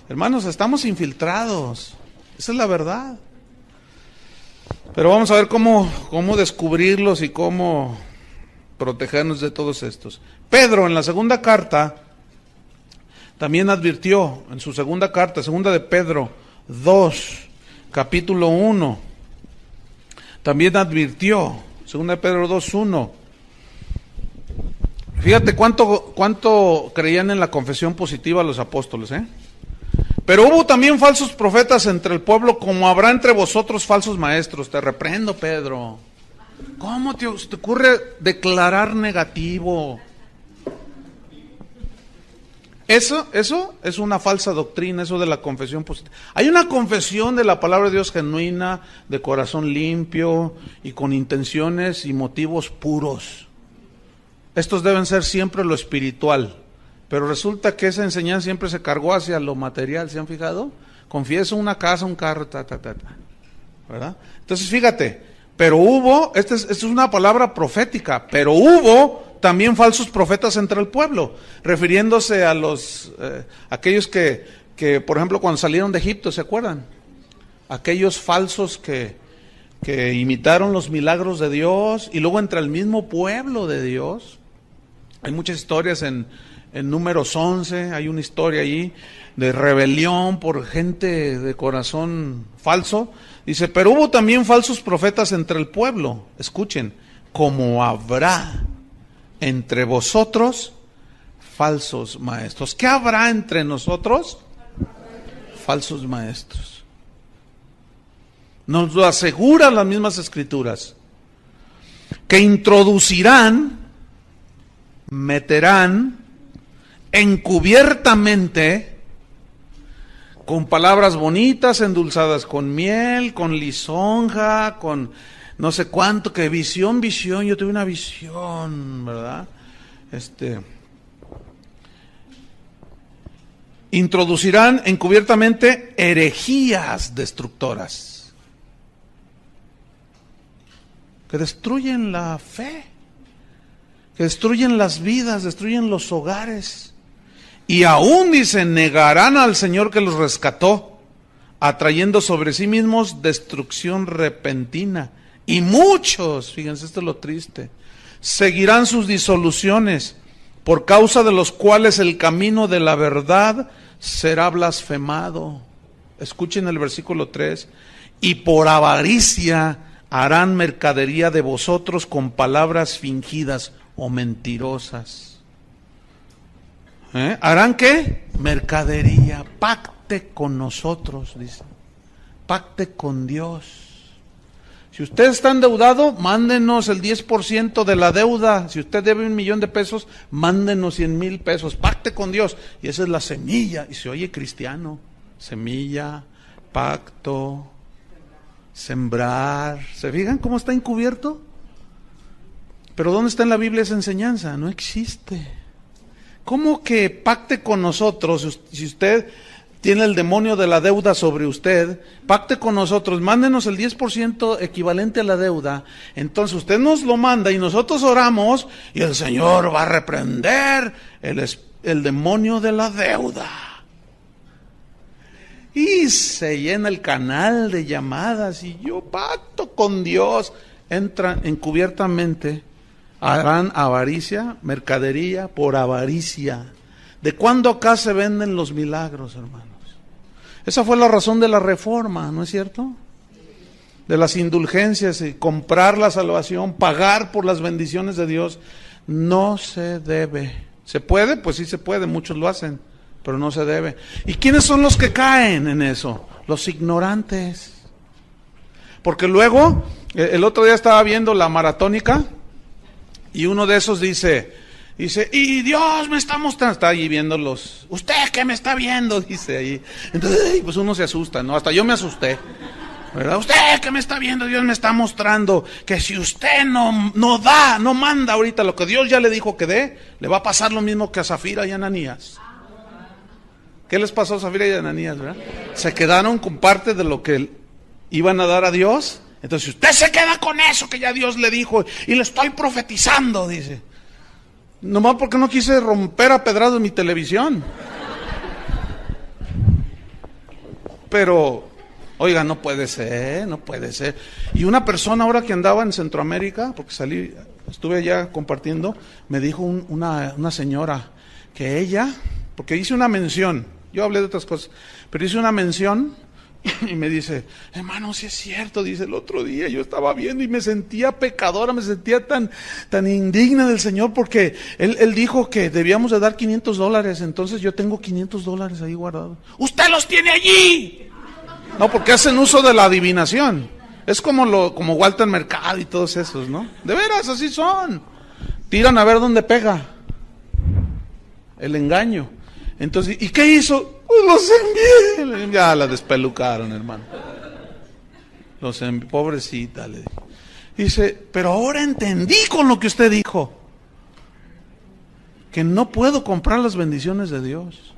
Hermanos, estamos infiltrados. Esa es la verdad. Pero vamos a ver cómo descubrirlos y cómo protegernos de todos estos. Pedro, en la segunda carta, también advirtió, en su segunda carta, segunda de Pedro 2, capítulo 1, también advirtió, 2 Pedro 2:1. Fíjate cuánto creían en la confesión positiva los apóstoles, ¿eh? Pero hubo también falsos profetas entre el pueblo, como habrá entre vosotros falsos maestros. Te reprendo, Pedro. ¿Cómo te ocurre declarar negativo? Eso es una falsa doctrina, eso de la confesión positiva. Hay una confesión de la palabra de Dios genuina, de corazón limpio y con intenciones y motivos puros. Estos deben ser siempre lo espiritual. Pero resulta que esa enseñanza siempre se cargó hacia lo material, ¿se han fijado? Confieso una casa, un carro, ¿verdad? Entonces fíjate, pero hubo, esta es una palabra profética, pero hubo también falsos profetas entre el pueblo, refiriéndose a los aquellos que, por ejemplo, cuando salieron de Egipto, ¿se acuerdan? Aquellos falsos que imitaron los milagros de Dios, y luego entre el mismo pueblo de Dios. Hay muchas historias en Números 11, hay una historia allí de rebelión por gente de corazón falso. Dice, pero hubo también falsos profetas entre el pueblo. Escuchen, como habrá entre vosotros falsos maestros. ¿Qué habrá entre nosotros? Falsos maestros. Nos lo aseguran las mismas escrituras. Que introducirán, meterán encubiertamente, con palabras bonitas, endulzadas con miel, con lisonja, con no sé cuánto, que visión, yo tuve una visión, ¿verdad? Introducirán encubiertamente herejías destructoras, que destruyen la fe, que destruyen las vidas, destruyen los hogares. Y aún, dice, negarán al Señor que los rescató, atrayendo sobre sí mismos destrucción repentina. Y muchos, fíjense, esto es lo triste, seguirán sus disoluciones, por causa de los cuales el camino de la verdad será blasfemado. Escuchen el versículo 3. Y por avaricia harán mercadería de vosotros con palabras fingidas o mentirosas. ¿Harán qué? Mercadería. Pacte con nosotros, dice. Pacte con Dios. Si usted está endeudado, mándenos el 10% de la deuda. Si usted debe 1,000,000 de pesos, mándenos 100,000 pesos. Pacte con Dios. Y esa es la semilla. Y se oye cristiano. Semilla, pacto, sembrar. ¿Se fijan cómo está encubierto? Pero ¿dónde está en la Biblia esa enseñanza? No existe. ¿Cómo que pacte con nosotros? Si usted tiene el demonio de la deuda sobre usted, pacte con nosotros, mándenos el 10% equivalente a la deuda. Entonces usted nos lo manda y nosotros oramos y el Señor va a reprender el demonio de la deuda. Y se llena el canal de llamadas y yo pacto con Dios. Entran encubiertamente. Harán avaricia, mercadería por avaricia. ¿De cuándo acá se venden los milagros, hermanos? Esa fue la razón de la reforma, ¿no es cierto? De las indulgencias y comprar la salvación, pagar por las bendiciones de Dios. No se debe. ¿Se puede? Pues sí se puede, muchos lo hacen, pero no se debe. ¿Y quiénes son los que caen en eso? Los ignorantes. Porque luego, el otro día estaba viendo la maratónica, y uno de esos dice, y Dios me está mostrando, está allí viéndolos, ¿usted qué me está viendo? Dice ahí. Entonces, pues uno se asusta, ¿no? Hasta yo me asusté, ¿verdad? ¿Usted qué me está viendo? Dios me está mostrando que si usted no manda ahorita lo que Dios ya le dijo que dé, le va a pasar lo mismo que a Zafira y a Ananías. ¿Qué les pasó a Zafira y a Ananías, verdad? Se quedaron con parte de lo que iban a dar a Dios. Entonces usted se queda con eso que ya Dios le dijo y le estoy profetizando, dice. Nomás porque no quise romper a pedradas mi televisión. Pero, oiga, no puede ser. Y una persona ahora que andaba en Centroamérica, porque estuve allá compartiendo, me dijo una señora que ella, porque hice una mención, yo hablé de otras cosas, pero hice una mención Y me dice, hermano, sí es cierto, dice, el otro día yo estaba viendo y me sentía pecadora, me sentía tan indigna del Señor, porque él dijo que debíamos de dar $500, entonces yo tengo $500 ahí guardados. ¡Usted los tiene allí! No, porque hacen uso de la adivinación. Es como Walter Mercado y todos esos, ¿no? De veras, así son. Tiran a ver dónde pega el engaño. Entonces, ¿y qué hizo? Pues los envié. Ya la despelucaron, hermano. Pobrecita, le dije. Dice, pero ahora entendí con lo que usted dijo, que no puedo comprar las bendiciones de Dios.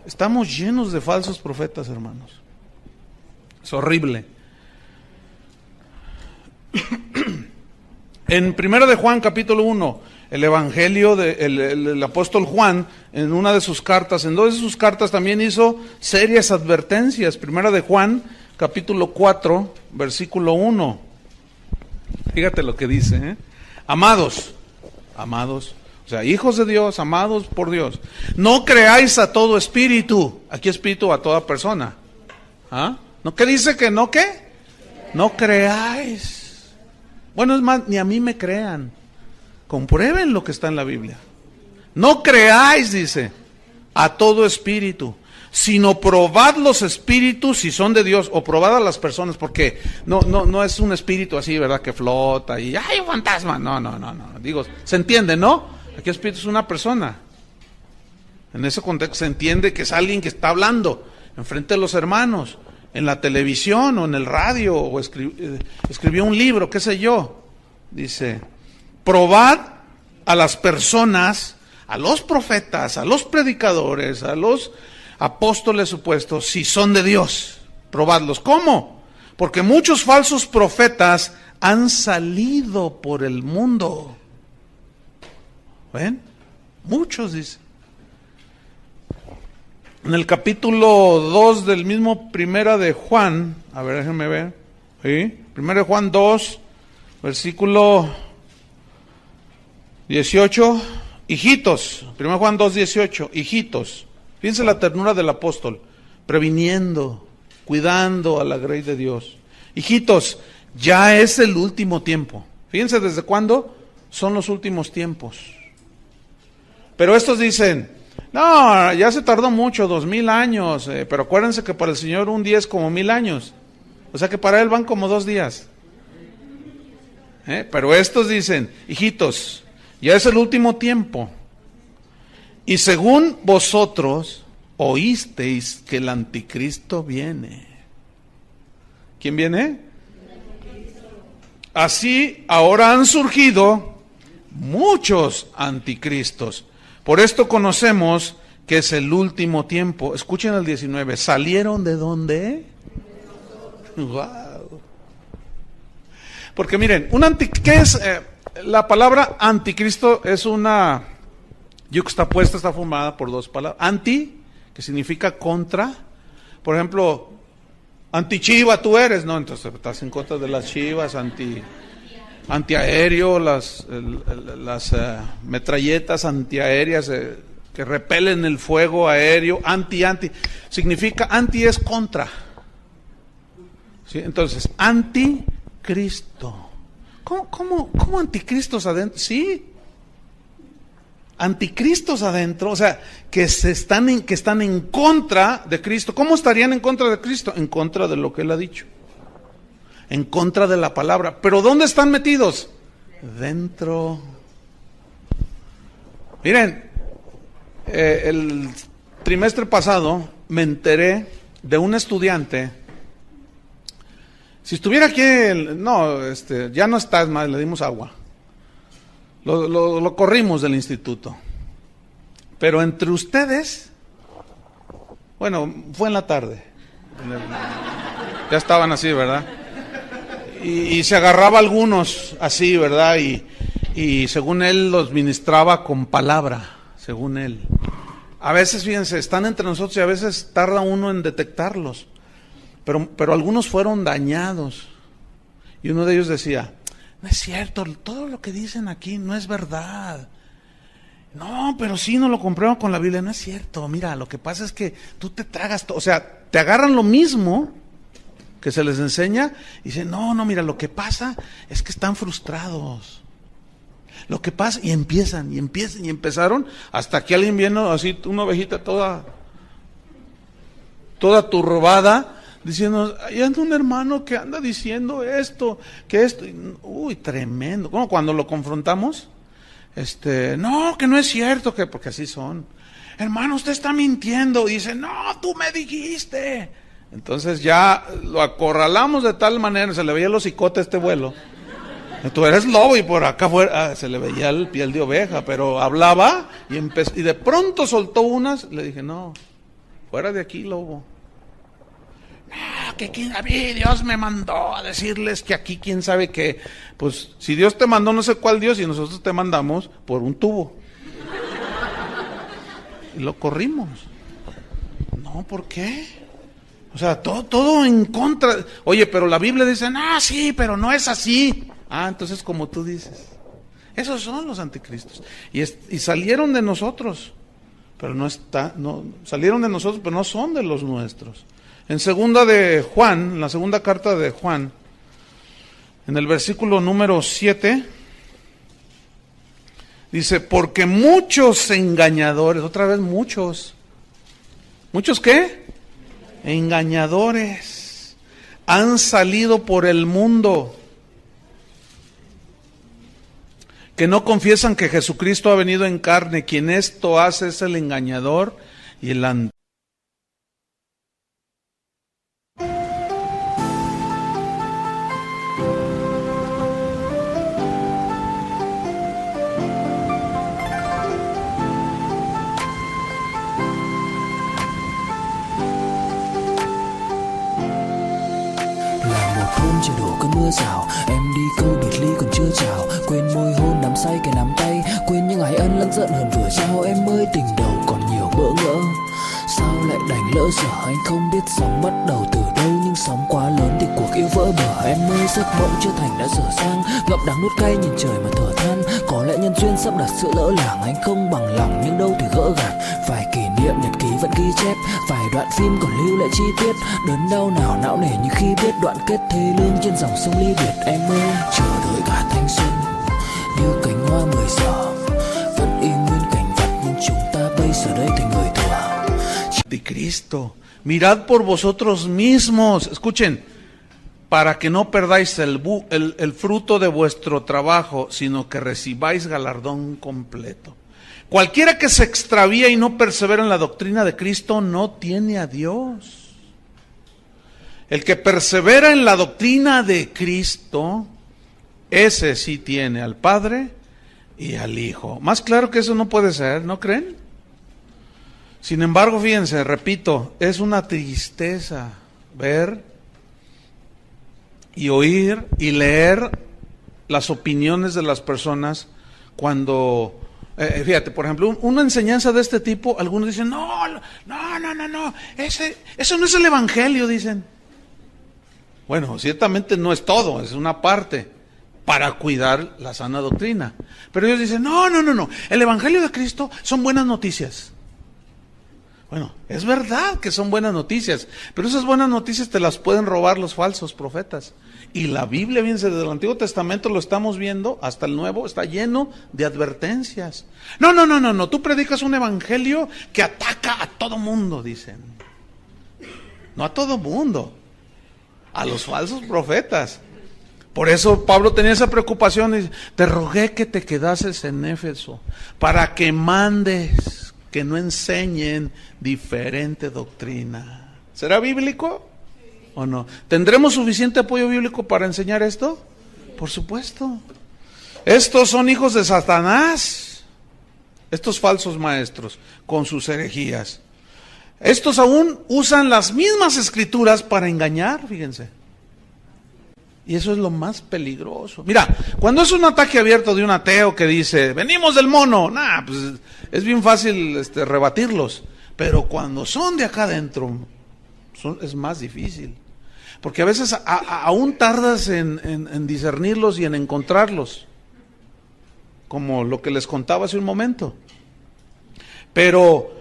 Estamos llenos de falsos profetas, hermanos. Es horrible. En 1 de Juan, capítulo 1, el evangelio del apóstol Juan, en una de sus cartas, en dos de sus cartas también hizo serias advertencias. 1 de Juan, capítulo 4, versículo 1. Fíjate lo que dice, Amados, o sea, hijos de Dios, amados por Dios, no creáis a todo espíritu. Aquí espíritu a toda persona. ¿Ah? ¿No qué dice que no qué? No creáis. Bueno, es más, ni a mí me crean. Comprueben lo que está en la Biblia. No creáis, dice, a todo espíritu, sino probad los espíritus si son de Dios, o probad a las personas, porque no es un espíritu así, ¿verdad? Que flota y ¡ay, un fantasma! No. Digo, ¿se entiende, no? Aquí espíritu es una persona. En ese contexto se entiende que es alguien que está hablando enfrente de los hermanos, en la televisión o en el radio, o escribió un libro, qué sé yo. Dice, probad a las personas, a los profetas, a los predicadores, a los apóstoles supuestos, si son de Dios. Probadlos. ¿Cómo? Porque muchos falsos profetas han salido por el mundo. ¿Ven? Muchos, dice. En el capítulo 2 del mismo 1 de Juan, a ver, déjenme ver. ¿Sí? 1 de Juan 2, versículo 18, hijitos, 1 Juan 2, 18, hijitos, fíjense la ternura del apóstol, previniendo, cuidando a la grey de Dios. Hijitos, ya es el último tiempo. Fíjense desde cuándo son los últimos tiempos. Pero estos dicen, no, ya se tardó mucho, 2000 años, pero acuérdense que para el Señor un día es como 1000 años. O sea que para Él van como 2 días. Pero estos dicen, hijitos, ya es el último tiempo. Y según vosotros oísteis que el anticristo viene. ¿Quién viene? Así ahora han surgido muchos anticristos. Por esto conocemos que es el último tiempo. Escuchen el 19. ¿Salieron de dónde? Wow. Porque miren, ¿qué es? La palabra anticristo es una yuxtapuesta, está formada por dos palabras. Anti, que significa contra. Por ejemplo, antichiva tú eres, ¿no? Entonces estás en contra de las chivas, antiaéreo, las metralletas antiaéreas que repelen el fuego aéreo, anti. Significa, anti es contra. ¿Sí? Entonces, anticristo. ¿Cómo anticristos adentro? Sí. Anticristos adentro, o sea, que están en contra de Cristo. ¿Cómo estarían en contra de Cristo? En contra de lo que Él ha dicho. En contra de la palabra. ¿Pero dónde están metidos? Dentro. Miren, el trimestre pasado me enteré de un estudiante. Si estuviera aquí, ya no está, más, le dimos agua. Lo corrimos del instituto. Pero entre ustedes, bueno, fue en la tarde. Ya estaban así, ¿verdad? Y se agarraba a algunos así, ¿verdad? Y según él los ministraba con palabra, según él. A veces, fíjense, están entre nosotros y a veces tarda uno en detectarlos. Pero algunos fueron dañados. Y uno de ellos decía, no es cierto, todo lo que dicen aquí no es verdad. No, pero sí no lo comprueban con la Biblia. No es cierto. Mira, lo que pasa es que tú te tragas todo. O sea, te agarran lo mismo que se les enseña y dicen, no, mira, lo que pasa es que están frustrados. Lo que pasa, y empezaron, hasta que alguien viene así, una ovejita toda turbada, diciendo, ahí anda un hermano que anda diciendo esto, que esto, uy, tremendo. Como cuando lo confrontamos, no, que no es cierto, que porque así son. Hermano, usted está mintiendo. Y dice, no, tú me dijiste. Entonces ya lo acorralamos de tal manera, se le veía el hocicote a este vuelo. Tú eres lobo y por acá afuera se le veía el piel de oveja, pero hablaba y de pronto soltó unas. Le dije, no, fuera de aquí, lobo. No, que a mí Dios me mandó a decirles que aquí quién sabe qué. Pues si Dios te mandó no sé cuál Dios y nosotros te mandamos por un tubo. Y lo corrimos. No, ¿por qué? O sea, todo en contra. Oye, pero la Biblia dice, no, sí, pero no es así. Ah, entonces como tú dices. Esos son los anticristos. Y salieron de nosotros, pero salieron de nosotros, pero no son de los nuestros. En la segunda carta de Juan, en el versículo número 7, dice, porque muchos engañadores, otra vez muchos. ¿Muchos qué? Engañadores han salido por el mundo, que no confiesan que Jesucristo ha venido en carne. Quien esto hace es el engañador y el anticristo. Trời đổ cơn mưa rào, em đi câu biệt ly còn chưa chào, quên môi hôn đắm say cái nắm tay, quên những ái ân lẫn giận hờn vừa trao. Em ơi tình đầu còn nhiều bỡ ngỡ, sao lại đành lỡ dở. Anh không biết sóng bắt đầu từ đâu, nhưng sóng quá lớn thì cuộc yêu vỡ bờ. Em ơi giấc mộng chưa thành đã dở dang, ngậm đắng nuốt cay nhìn trời mà thở than. Có lẽ nhân duyên sắp đặt sự lỡ làng, anh không bằng lòng nhưng đâu thì gỡ gạc. Vài kỷ niệm nhật ký vẫn ghi chép, vài đoạn phim còn lưu lại chi tiết. Đớn đau nào não nề như khi biết đoạn kết thê lương trên dòng sông ly biệt. Em ơi chờ đợi cả thanh xuân như cánh hoa 10 giờ, vẫn y nguyên cảnh vật nhưng chúng ta bây giờ đây thành người thừa. Cristo, mirad por vosotros mismos, escuchen, para que no perdáis el fruto de vuestro trabajo, sino que recibáis galardón completo. Cualquiera que se extravía y no persevera en la doctrina de Cristo no tiene a Dios. El que persevera en la doctrina de Cristo, ese sí tiene al Padre y al Hijo. Más claro que eso no puede ser, ¿no creen? Sin embargo, fíjense, repito, es una tristeza ver y oír y leer las opiniones de las personas cuando, fíjate, por ejemplo, una enseñanza de este tipo, algunos dicen, no, eso no es el Evangelio, dicen. Bueno, ciertamente no es todo, es una parte para cuidar la sana doctrina. Pero ellos dicen, no, el Evangelio de Cristo son buenas noticias. Bueno, es verdad que son buenas noticias, pero esas buenas noticias te las pueden robar los falsos profetas. Y la Biblia, bien, desde el Antiguo Testamento lo estamos viendo, hasta el Nuevo, está lleno de advertencias. No, tú predicas un evangelio que ataca a todo mundo, dicen. No a todo mundo, a los falsos profetas. Por eso Pablo tenía esa preocupación y te rogué que te quedases en Éfeso, para que mandes que no enseñen diferente doctrina. ¿Será bíblico o no? ¿Tendremos suficiente apoyo bíblico para enseñar esto? Por supuesto. Estos son hijos de Satanás, estos falsos maestros, con sus herejías. Estos aún usan las mismas escrituras para engañar, fíjense. Y eso es lo más peligroso. Mira, cuando es un ataque abierto de un ateo que dice, venimos del mono, pues es bien fácil rebatirlos. Pero cuando son de acá adentro, es más difícil. Porque a veces aún tardas en discernirlos y en encontrarlos. Como lo que les contaba hace un momento. Pero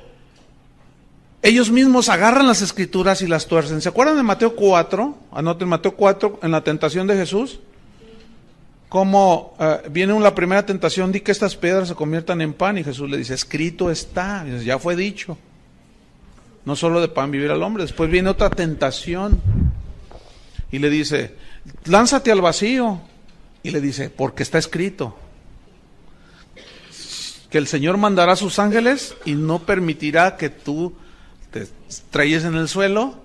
ellos mismos agarran las escrituras y las tuercen. ¿Se acuerdan de Mateo 4? Anoten Mateo 4, en la tentación de Jesús. Como viene la primera tentación, di que estas piedras se conviertan en pan, y Jesús le dice, escrito está, dice, ya fue dicho. No solo de pan vivir el hombre. Después viene otra tentación y le dice, lánzate al vacío. Y le dice, porque está escrito que el Señor mandará a sus ángeles y no permitirá que tú te estrelles en el suelo,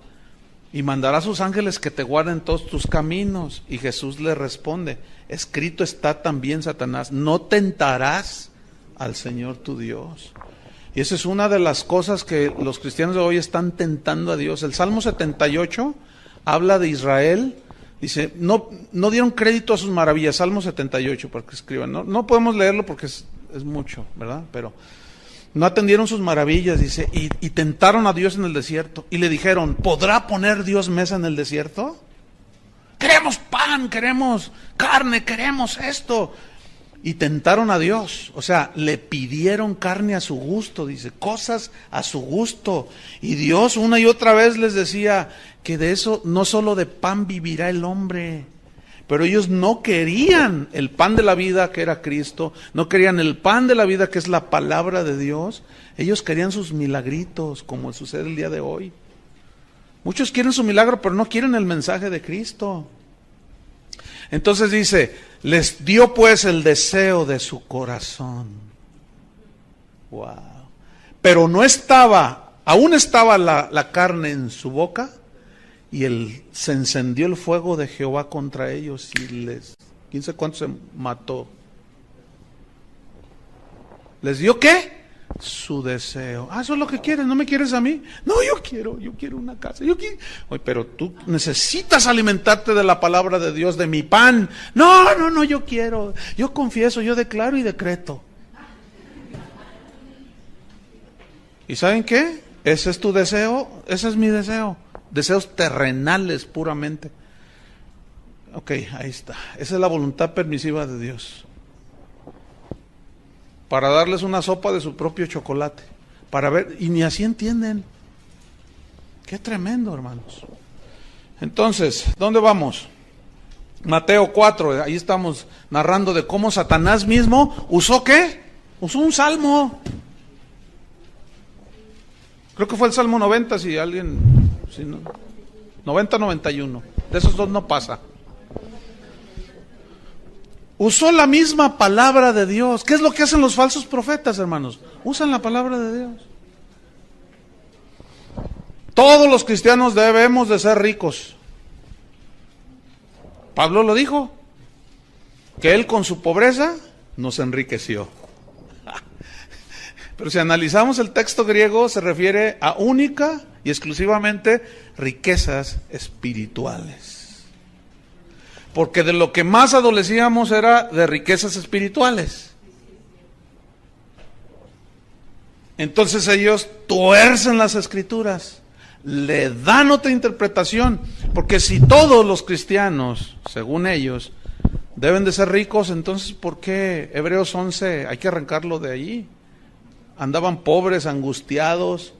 y mandará a sus ángeles que te guarden todos tus caminos. Y Jesús le responde, escrito está también, Satanás, no tentarás al Señor tu Dios. Y esa es una de las cosas que los cristianos de hoy están tentando a Dios. El Salmo 78 habla de Israel. Dice, no dieron crédito a sus maravillas. Salmo 78, para que escriban. No podemos leerlo porque es mucho, ¿verdad? Pero no atendieron sus maravillas, dice, y tentaron a Dios en el desierto. Y le dijeron, ¿podrá poner Dios mesa en el desierto? Queremos pan, queremos carne, queremos esto. Y tentaron a Dios, o sea, le pidieron carne a su gusto, dice, cosas a su gusto. Y Dios una y otra vez les decía que de eso, no solo de pan vivirá el hombre. Pero ellos no querían el pan de la vida, que era Cristo, no querían el pan de la vida, que es la palabra de Dios. Ellos querían sus milagritos, como sucede el día de hoy. Muchos quieren su milagro, pero no quieren el mensaje de Cristo. Entonces dice, les dio pues el deseo de su corazón. Wow. Pero no estaba, aún estaba la carne en su boca, y se encendió el fuego de Jehová contra ellos, y quién sabe cuánto se mató. ¿Les dio qué? Su deseo. Eso es lo que quieres, ¿no me quieres a mí? No, yo quiero una casa. Oye, pero tú necesitas alimentarte de la palabra de Dios, de mi pan. No, yo quiero. Yo confieso, yo declaro y decreto. ¿Y saben qué? Ese es tu deseo, ese es mi deseo. Deseos terrenales puramente. Ok, ahí está. Esa es la voluntad permisiva de Dios. Para darles una sopa de su propio chocolate. Para ver, y ni así entienden. Qué tremendo, hermanos. Entonces, ¿dónde vamos? Mateo 4, ahí estamos narrando de cómo Satanás mismo usó ¿qué? Usó un salmo. Creo que fue el Salmo 90, si alguien... Si no, 90-91. De esos dos no pasa. Usó la misma palabra de Dios. ¿Qué es lo que hacen los falsos profetas, hermanos? Usan la palabra de Dios. Todos los cristianos debemos de ser ricos. Pablo lo dijo, que él con su pobreza nos enriqueció. Pero si analizamos el texto griego, se refiere a única y exclusivamente riquezas espirituales. Porque de lo que más adolecíamos era de riquezas espirituales. Entonces ellos tuercen las escrituras, le dan otra interpretación, porque si todos los cristianos, según ellos, deben de ser ricos, entonces ¿por qué Hebreos 11 hay que arrancarlo de ahí? Andaban pobres, angustiados,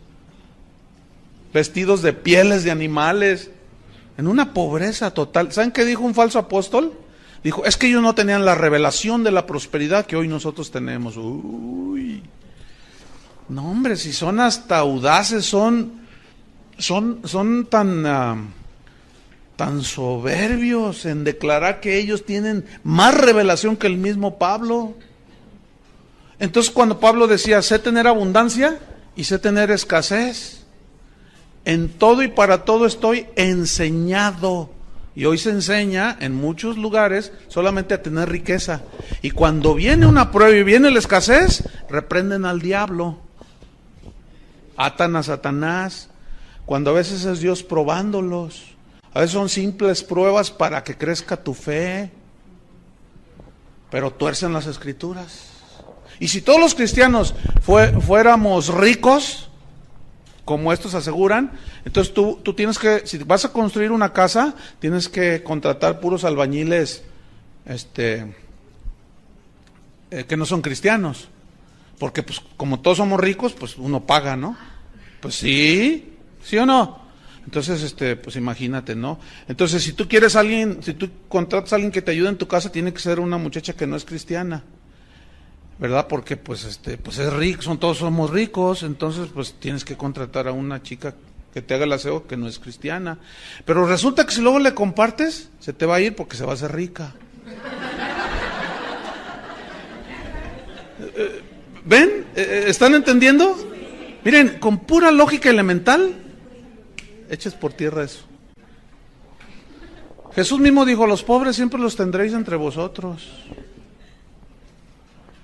vestidos de pieles de animales, en una pobreza total. ¿Saben qué dijo un falso apóstol? Dijo, es que ellos no tenían la revelación de la prosperidad que hoy nosotros tenemos. Uy, no hombre, si son hasta audaces, son tan soberbios en declarar que ellos tienen más revelación que el mismo Pablo. Entonces cuando Pablo decía, sé tener abundancia y sé tener escasez, en todo y para todo estoy enseñado. Y hoy se enseña en muchos lugares solamente a tener riqueza. Y cuando viene una prueba y viene la escasez, reprenden al diablo, atan a Satanás, cuando a veces es Dios probándolos. A veces son simples pruebas para que crezca tu fe, pero tuercen las escrituras. Y si todos los cristianos fuéramos ricos, como estos aseguran, entonces tú tienes que, si vas a construir una casa, tienes que contratar puros albañiles que no son cristianos. Porque pues como todos somos ricos, pues uno paga, ¿no? Pues sí, ¿sí o no? Entonces, pues imagínate, ¿no? Entonces, si tú quieres a alguien, si tú contratas a alguien que te ayude en tu casa, tiene que ser una muchacha que no es cristiana, ¿verdad? Porque pues pues es rico, todos somos ricos, entonces pues tienes que contratar a una chica que te haga el aseo que no es cristiana. Pero resulta que si luego le compartes, se te va a ir porque se va a hacer rica. ¿Ven? ¿Están entendiendo? Miren, con pura lógica elemental, eches por tierra eso. Jesús mismo dijo, los pobres siempre los tendréis entre vosotros.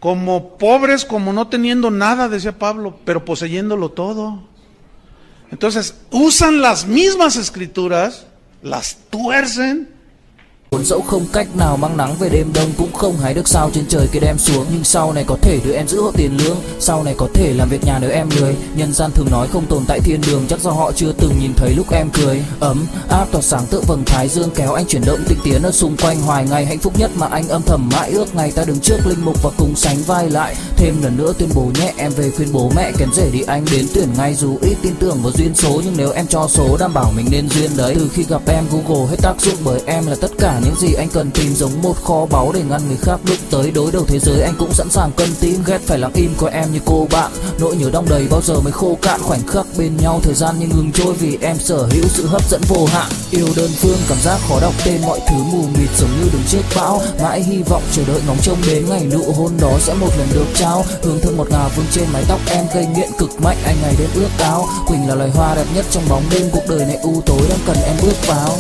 Como pobres, como no teniendo nada, decía Pablo, pero poseyéndolo todo. Entonces, usan las mismas escrituras, las tuercen. Dẫu không cách nào mang nắng về đêm đông, cũng không hái được sao trên trời kia đem xuống, nhưng sau này có thể đưa em giữ hộ tiền lương, sau này có thể làm việc nhà nếu em lười. Nhân gian thường nói không tồn tại thiên đường, chắc do họ chưa từng nhìn thấy lúc em cười. Ấm áp tỏa sáng tựa vầng thái dương, kéo anh chuyển động tinh tiến ở xung quanh, hoài ngày hạnh phúc nhất mà anh âm thầm mãi ước, ngày ta đứng trước linh mục và cùng sánh vai lại. Thêm lần nữa tuyên bố nhé, em về khuyên bố mẹ kém rể đi anh đến tuyển ngay, dù ít tin tưởng vào duyên số, nhưng nếu em cho số đảm bảo mình nên duyên đấy. Từ khi gặp em Google hết tác dụng, bởi em là tất cả những gì anh cần tìm, giống một kho báu để ngăn người khác đụng tới. Đối đầu thế giới anh cũng sẵn sàng cân tín, ghét phải lặng im coi em như cô bạn, nỗi nhớ đong đầy bao giờ mới khô cạn. Khoảnh khắc bên nhau thời gian như ngừng trôi, vì em sở hữu sự hấp dẫn vô hạn. Yêu đơn phương cảm giác khó đọc tên, mọi thứ mù mịt giống như đứng trước bão, mãi hy vọng chờ đợi ngóng trông đến ngày nụ hôn đó sẽ một lần được trao. Hương thơm ngọt ngào vương trên mái tóc em, gây nghiện cực mạnh anh ngày đêm ước ao. Quỳnh là loài hoa đẹp nhất trong bóng đêm, cuộc đời này u tối đang cần em bước vào.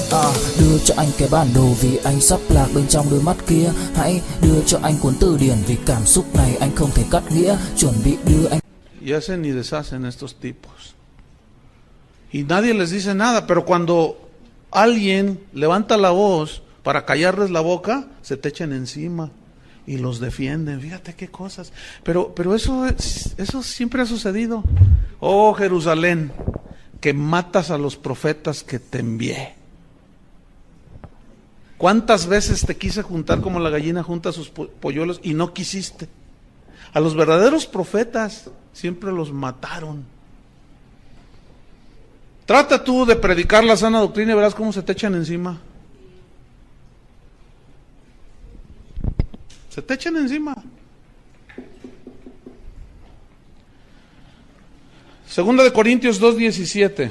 Đưa cho anh cái bản đồ vì anh sắp lạc bên trong đôi mắt kia, hãy đưa cho anh cuốn từ điển vì cảm xúc này anh không thể cắt nghĩa, chuẩn bị đưa anh. Y hacen y deshacen estos tipos. Y nadie les dice nada, pero cuando alguien levanta la voz para callarles la boca, se te echan encima y los defienden. Fíjate qué cosas. Pero eso siempre ha sucedido. Oh Jerusalén, que matas a los profetas que te envié. ¿Cuántas veces te quise juntar como la gallina junta sus polluelos y no quisiste? A los verdaderos profetas siempre los mataron. Trata tú de predicar la sana doctrina y verás cómo se te echan encima. Se te echan encima. Segunda de Corintios 2:17.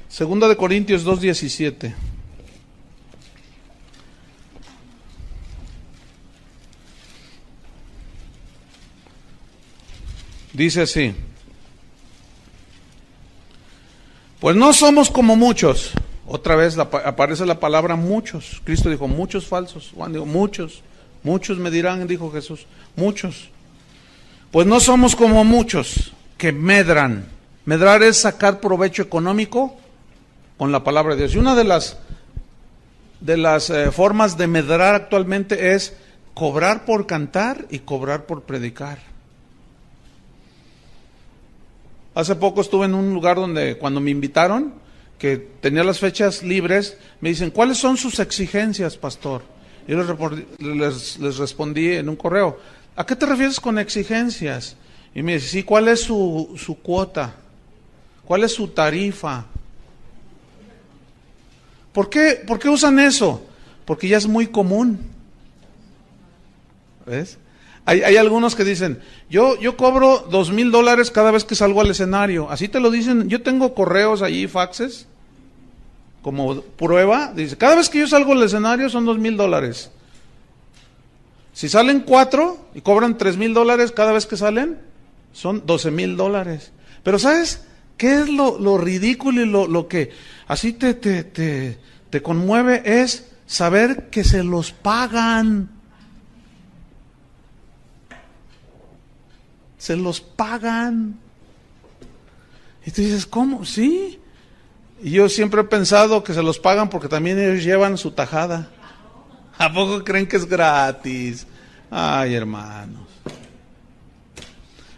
Segunda de Corintios 2:17. Dice así: pues no somos como muchos. Otra vez aparece la palabra muchos. Cristo dijo muchos falsos. Juan dijo muchos me dirán, dijo Jesús, muchos. Pues no somos como muchos que medran. Medrar es sacar provecho económico con la palabra de Dios. Y una de las formas de medrar actualmente es cobrar por cantar y cobrar por predicar. Hace poco estuve en un lugar donde cuando me invitaron, que tenía las fechas libres, me dicen, ¿cuáles son sus exigencias, pastor? Yo les respondí en un correo, ¿a qué te refieres con exigencias? Y me dice, sí, ¿cuál es su cuota? ¿Cuál es su tarifa? ¿Por qué usan eso? Porque ya es muy común. ¿Ves? Hay algunos que dicen, yo cobro $2,000 cada vez que salgo al escenario. Así te lo dicen. Yo tengo correos allí, faxes, como prueba. Dice, cada vez que yo salgo al escenario son $2,000. Si salen 4 y cobran $3,000 cada vez que salen, son $12,000. Pero ¿sabes qué es lo ridículo y lo que así te conmueve? Es saber que se los pagan. Se los pagan. Y tú dices, ¿cómo? Sí. Y yo siempre he pensado que se los pagan porque también ellos llevan su tajada. ¿A poco creen que es gratis? Ay, hermanos.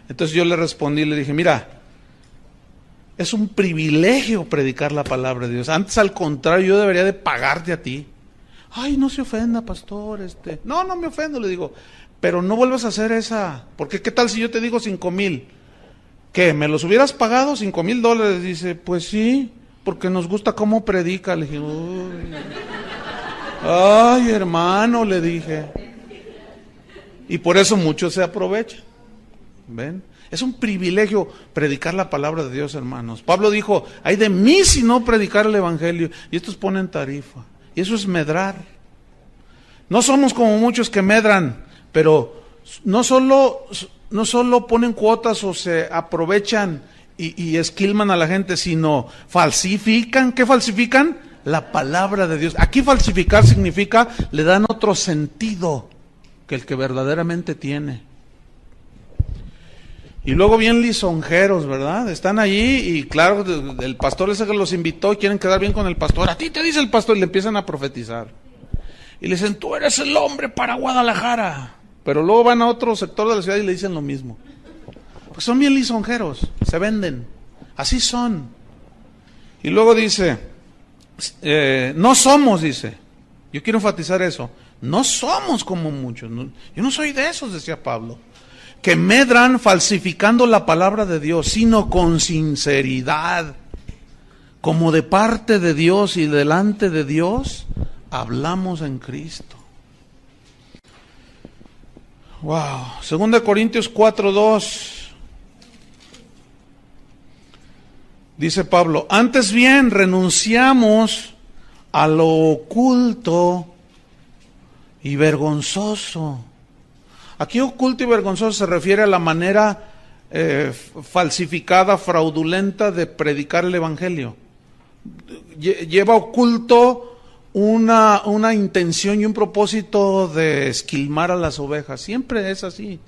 Entonces yo le respondí, le dije, mira, es un privilegio predicar la palabra de Dios. Antes, al contrario, yo debería de pagarte a ti. Ay, no se ofenda, pastor, No, no me ofendo, le digo, pero no vuelvas a hacer esa, porque ¿qué tal si yo te digo 5,000? ¿Qué? ¿Me los hubieras pagado $5,000? Dice, pues sí, porque nos gusta cómo predica. Le dije, uy. Ay, hermano, le dije. Y por eso muchos se aprovechan. ¿Ven? Es un privilegio predicar la palabra de Dios, hermanos. Pablo dijo, ay de mí si no predicar el evangelio. Y estos ponen tarifa. Y eso es medrar. No somos como muchos que medran, pero no solo ponen cuotas o se aprovechan y esquilman a la gente, sino falsifican. ¿Qué falsifican? La palabra de Dios. Aquí falsificar significa, le dan otro sentido que el que verdaderamente tiene. Y luego bien lisonjeros, ¿verdad? Están allí y claro, el pastor ese que los invitó y quieren quedar bien con el pastor. A ti te dice el pastor y le empiezan a profetizar. Y le dicen, tú eres el hombre para Guadalajara. Pero luego van a otro sector de la ciudad y le dicen lo mismo. Pues son bien lisonjeros, se venden. Así son. Y luego dice, no somos, dice. Yo quiero enfatizar eso. No somos como muchos. Yo no soy de esos, decía Pablo. Que medran falsificando la palabra de Dios, sino con sinceridad, como de parte de Dios y delante de Dios, hablamos en Cristo. Wow. 2 Corintios 4:2. Dice Pablo, antes bien renunciamos a lo oculto y vergonzoso. Aquí oculto y vergonzoso se refiere a la manera falsificada, fraudulenta de predicar el evangelio. Lleva oculto una intención y un propósito de esquilmar a las ovejas. Siempre es así.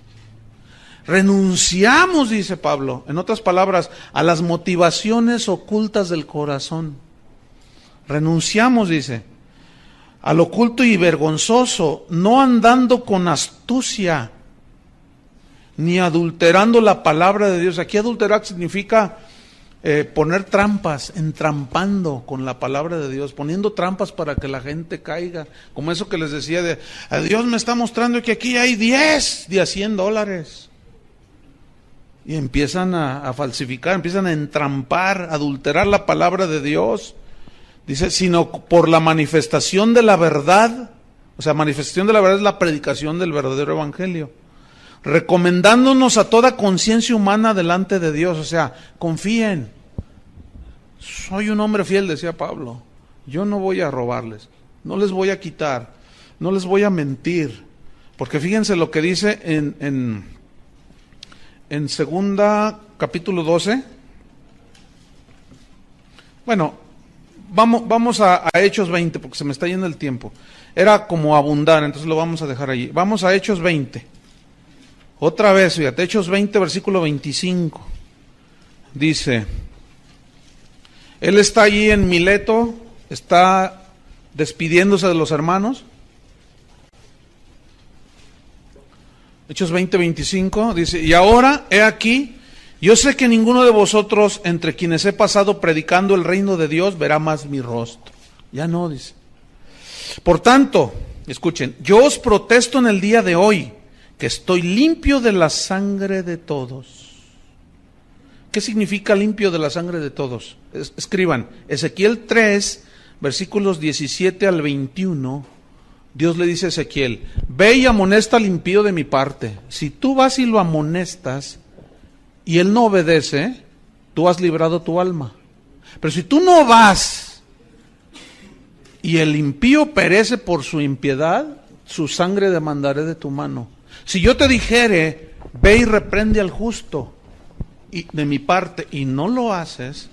Renunciamos, dice Pablo, en otras palabras, a las motivaciones ocultas del corazón. Renunciamos, dice, al oculto y vergonzoso, no andando con astucia, ni adulterando la palabra de Dios. Aquí adulterar significa poner trampas, entrampando con la palabra de Dios, poniendo trampas para que la gente caiga. Como eso que les decía de, Dios me está mostrando que aquí hay 10 de $100. Y empiezan a falsificar, empiezan a entrampar, adulterar la palabra de Dios. Dice, sino por la manifestación de la verdad, o sea, manifestación de la verdad es la predicación del verdadero evangelio, recomendándonos a toda conciencia humana delante de Dios, o sea, confíen. Soy un hombre fiel, decía Pablo, yo no voy a robarles, no les voy a quitar, no les voy a mentir, porque fíjense lo que dice en 2 capítulo 12, bueno, Vamos a Hechos 20, porque se me está yendo el tiempo. Era como abundar, entonces lo vamos a dejar allí. Vamos a Hechos 20. Otra vez, fíjate, Hechos 20, versículo 25. Dice, él está allí en Mileto, está despidiéndose de los hermanos. Hechos 20, 25, dice, y ahora, he aquí, yo sé que ninguno de vosotros, entre quienes he pasado predicando el reino de Dios, verá más mi rostro. Ya no, dice. Por tanto, escuchen, yo os protesto en el día de hoy, que estoy limpio de la sangre de todos. ¿Qué significa limpio de la sangre de todos? Escriban, Ezequiel 3, versículos 17 al 21, Dios le dice a Ezequiel, ve y amonesta al impío de mi parte. Si tú vas y lo amonestas, y él no obedece, tú has librado tu alma. Pero si tú no vas y el impío perece por su impiedad, su sangre demandaré de tu mano. Si yo te dijere, ve y reprende al justo y de mi parte, y no lo haces,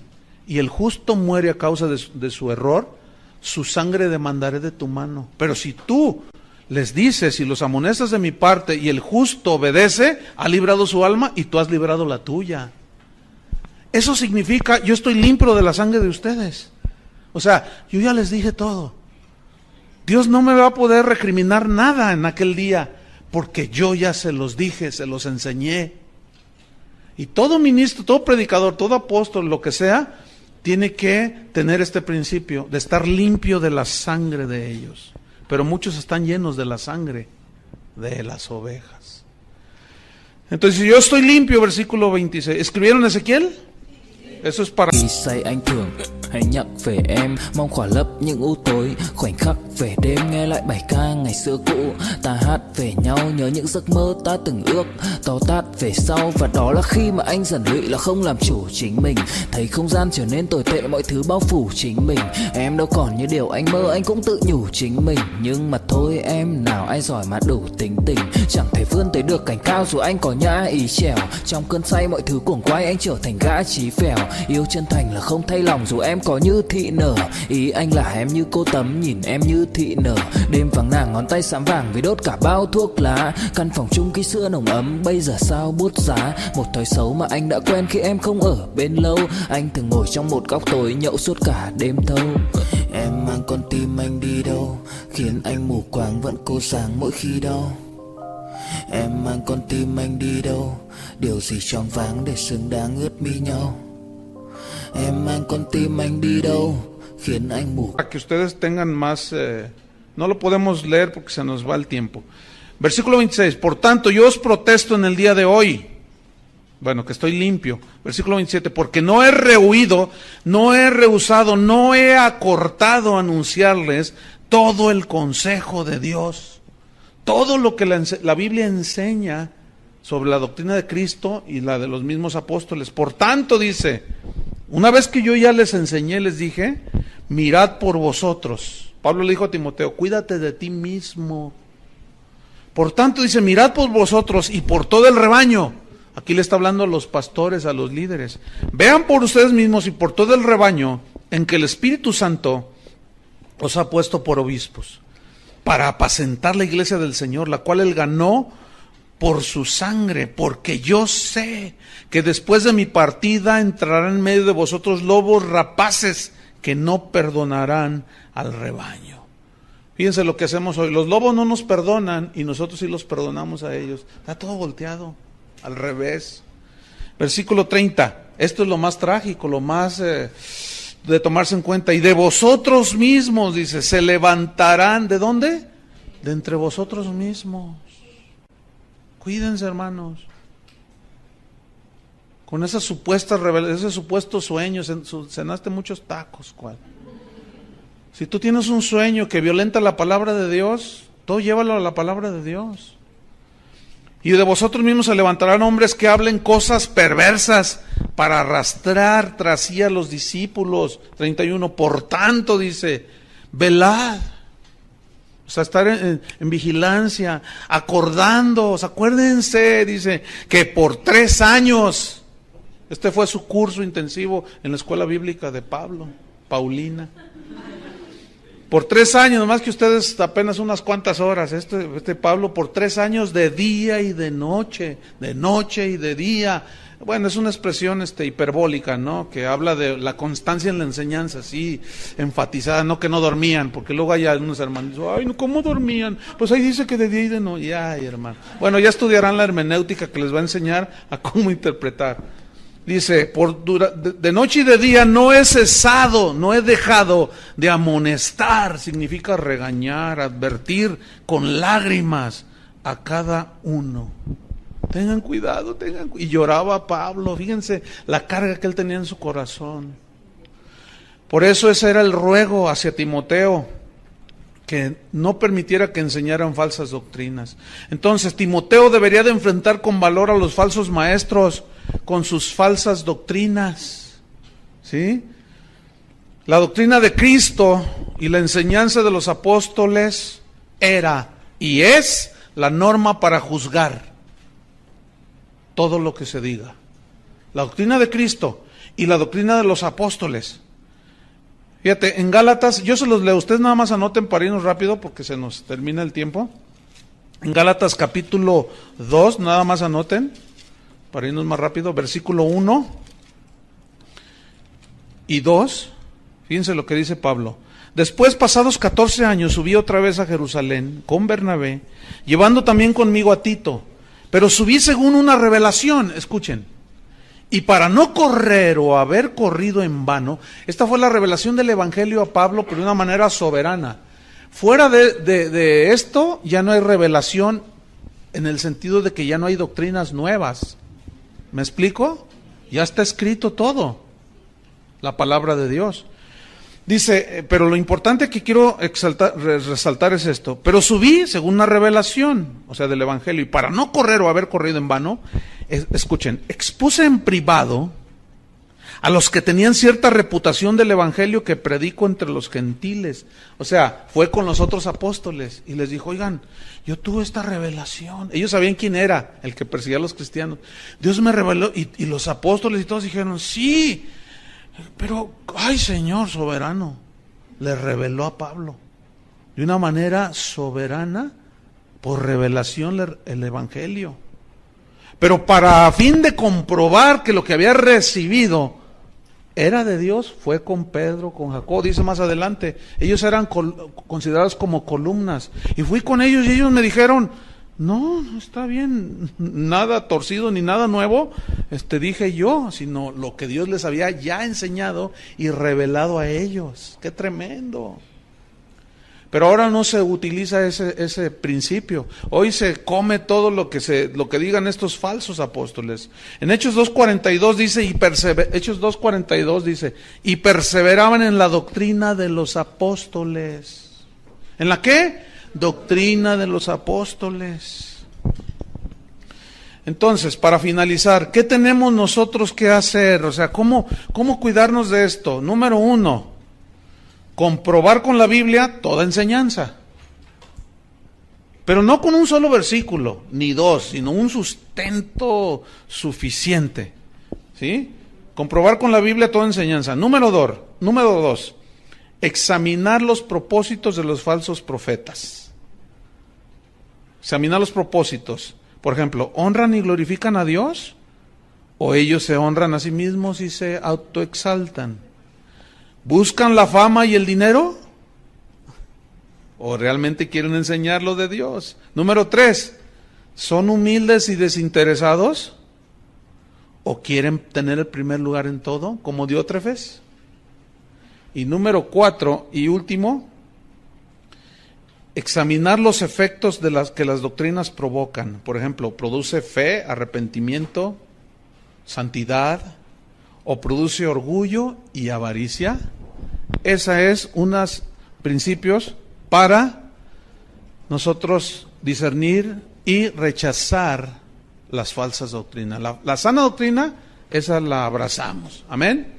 y el justo muere a causa de su error, su sangre demandaré de tu mano. Pero si tú les dices y los amonestas de mi parte y el justo obedece, ha librado su alma y tú has librado la tuya. Eso significa, yo estoy limpio de la sangre de ustedes. O sea, yo ya les dije todo. Dios no me va a poder recriminar nada en aquel día, porque yo ya se los dije, se los enseñé. Y todo ministro, todo predicador, todo apóstol, lo que sea, tiene que tener este principio de estar limpio de la sangre de ellos. pero muchos están llenos de la sangre de las ovejas. Entonces, si yo estoy limpio, versículo 26. ¿Escribieron Ezequiel? Eso es para... Khi say anh thường hãy nhắc về em, mong khỏa lấp những u tối, khoảnh khắc về đêm nghe lại bài ca ngày xưa cũ. Ta hát về nhau nhớ những giấc mơ ta từng ước, to tát về sau. Và đó là khi mà anh dần lụy là không làm chủ chính mình, thấy không gian trở nên tồi tệ, mọi thứ bao phủ chính mình. Em đâu còn như điều anh mơ, anh cũng tự nhủ chính mình. Nhưng mà thôi em, nào ai giỏi mà đủ tính tình, chẳng thể vươn tới được cảnh cao dù anh có nhã ý trèo. Trong cơn say mọi thứ cuồng quay, anh trở thành gã chí phèo. Yêu chân thành là không thay lòng dù em có như thị nở. Ý anh là em như cô tấm, nhìn em như thị nở. Đêm vắng nàng ngón tay xám vàng vì đốt cả bao thuốc lá. Căn phòng chung ký sữa nồng ấm bây giờ sao bút giá. Một thói xấu mà anh đã quen khi em không ở bên lâu. Anh thường ngồi trong một góc tối nhậu suốt cả đêm thâu. Em mang con tim anh đi đâu, khiến anh mù quáng vẫn cố sáng mỗi khi đau. Em mang con tim anh đi đâu, điều gì choáng váng để xứng đáng ướt mi nhau. Em mang con tim anh đi đâu, khiến anh mù. Para que ustedes tengan más, no lo podemos leer porque se nos va el tiempo. Versículo 26, por tanto yo os protesto en el día de hoy, bueno, que estoy limpio. Versículo 27, porque no he rehuido, no he rehusado, no he acortado anunciarles todo el consejo de Dios, todo lo que la Biblia enseña sobre la doctrina de Cristo y la de los mismos apóstoles. Por tanto, dice, una vez que yo ya les enseñé, les dije, mirad por vosotros. Pablo le dijo a Timoteo, cuídate de ti mismo. Por tanto, dice, mirad por vosotros y por todo el rebaño. Aquí le está hablando a los pastores, a los líderes. Vean por ustedes mismos y por todo el rebaño en que el Espíritu Santo os ha puesto por obispos, para apacentar la iglesia del Señor, la cual él ganó por su sangre, porque yo sé que después de mi partida entrarán en medio de vosotros lobos rapaces que no perdonarán al rebaño. Fíjense lo que hacemos hoy, los lobos no nos perdonan y nosotros sí los perdonamos a ellos. Está todo volteado, al revés. Versículo 30, esto es lo más trágico, lo más de tomarse en cuenta. Y de vosotros mismos, dice, se levantarán, ¿de dónde? De entre vosotros mismos. Cuídense, hermanos, con esas supuestas revelaciones, esos supuestos sueños. Cenaste muchos tacos, ¿cuál? Si tú tienes un sueño que violenta la palabra de Dios, todo llévalo a la palabra de Dios. Y de vosotros mismos se levantarán hombres que hablen cosas perversas para arrastrar tras sí a los discípulos. 31, por tanto, dice, velad. O sea, estar en vigilancia, acordándoos, acuérdense, dice, que por 3 años, este fue su curso intensivo en la escuela bíblica de Pablo, Paulina. Por 3 años, nomás que ustedes apenas unas cuantas horas, este Pablo por 3 años de día y de noche y de día. Bueno, es una expresión hiperbólica, ¿no? Que habla de la constancia en la enseñanza, así enfatizada, no que no dormían, porque luego hay algunos hermanos, ay, no, ¿cómo dormían? Pues ahí dice que de día y de noche, ay, hermano. Bueno, ya estudiarán la hermenéutica que les va a enseñar a cómo interpretar. Dice, de noche y de día no he cesado, no he dejado de amonestar, significa regañar, advertir con lágrimas a cada uno. Tengan cuidado, y lloraba Pablo, fíjense la carga que él tenía en su corazón. Por eso ese era el ruego hacia Timoteo, que no permitiera que enseñaran falsas doctrinas. Entonces Timoteo debería de enfrentar con valor a los falsos maestros con sus falsas doctrinas, ¿sí? La doctrina de Cristo y la enseñanza de los apóstoles era y es la norma para juzgar todo lo que se diga. La doctrina de Cristo y la doctrina de los apóstoles. Fíjate, en Gálatas, yo se los leo, ustedes nada más anoten para irnos rápido porque se nos termina el tiempo. En Gálatas capítulo 2, nada más anoten, para irnos más rápido, versículo 1 y 2, fíjense lo que dice Pablo. Después, pasados 14 años, subí otra vez a Jerusalén con Bernabé, llevando también conmigo a Tito, pero subí según una revelación, escuchen, y para no correr o haber corrido en vano, esta fue la revelación del Evangelio a Pablo, pero de una manera soberana. Fuera de esto ya no hay revelación en el sentido de que ya no hay doctrinas nuevas. ¿Me explico? Ya está escrito todo, la palabra de Dios. Dice, pero lo importante que quiero resaltar es esto. Pero subí según una revelación, o sea, del Evangelio, y para no correr o haber corrido en vano, escuchen, expuse en privado a los que tenían cierta reputación del Evangelio que predico entre los gentiles. O sea, fue con los otros apóstoles y les dijo, oigan, yo tuve esta revelación. Ellos sabían quién era el que perseguía a los cristianos. Dios me reveló, y los apóstoles y todos dijeron, sí, pero, ay, Señor soberano, le reveló a Pablo de una manera soberana, por revelación, el Evangelio. Pero para fin de comprobar que lo que había recibido era de Dios, fue con Pedro, con Jacob, dice más adelante, ellos eran considerados como columnas, y fui con ellos y ellos me dijeron, no, no está bien, nada torcido ni nada nuevo, dije yo, sino lo que Dios les había ya enseñado y revelado a ellos. ¡Qué tremendo! Pero ahora no se utiliza ese principio. Hoy se come todo lo que digan estos falsos apóstoles. En Hechos 2:42 dice, Hechos 2:42 dice, y perseveraban en la doctrina de los apóstoles. ¿En la qué? Doctrina de los apóstoles. Entonces, para finalizar, ¿qué tenemos nosotros que hacer? O sea, ¿cómo cuidarnos de esto? Número 1, comprobar con la Biblia toda enseñanza. Pero no con un solo versículo, ni dos, sino un sustento suficiente. ¿Sí? Comprobar con la Biblia toda enseñanza. Número 2, examinar los propósitos de los falsos profetas. Examinar los propósitos. Por ejemplo, ¿honran y glorifican a Dios? ¿O ellos se honran a sí mismos y se autoexaltan? ¿Buscan la fama y el dinero? ¿O realmente quieren enseñar lo de Dios? Número 3, ¿son humildes y desinteresados? ¿O quieren tener el primer lugar en todo, como Diótrefes? Y número 4 y último, examinar los efectos de las que las doctrinas provocan. Por ejemplo, ¿produce fe, arrepentimiento, santidad? ¿O produce orgullo y avaricia? Esa es unos principios para nosotros discernir y rechazar las falsas doctrinas. La sana doctrina, esa la abrazamos. Amén.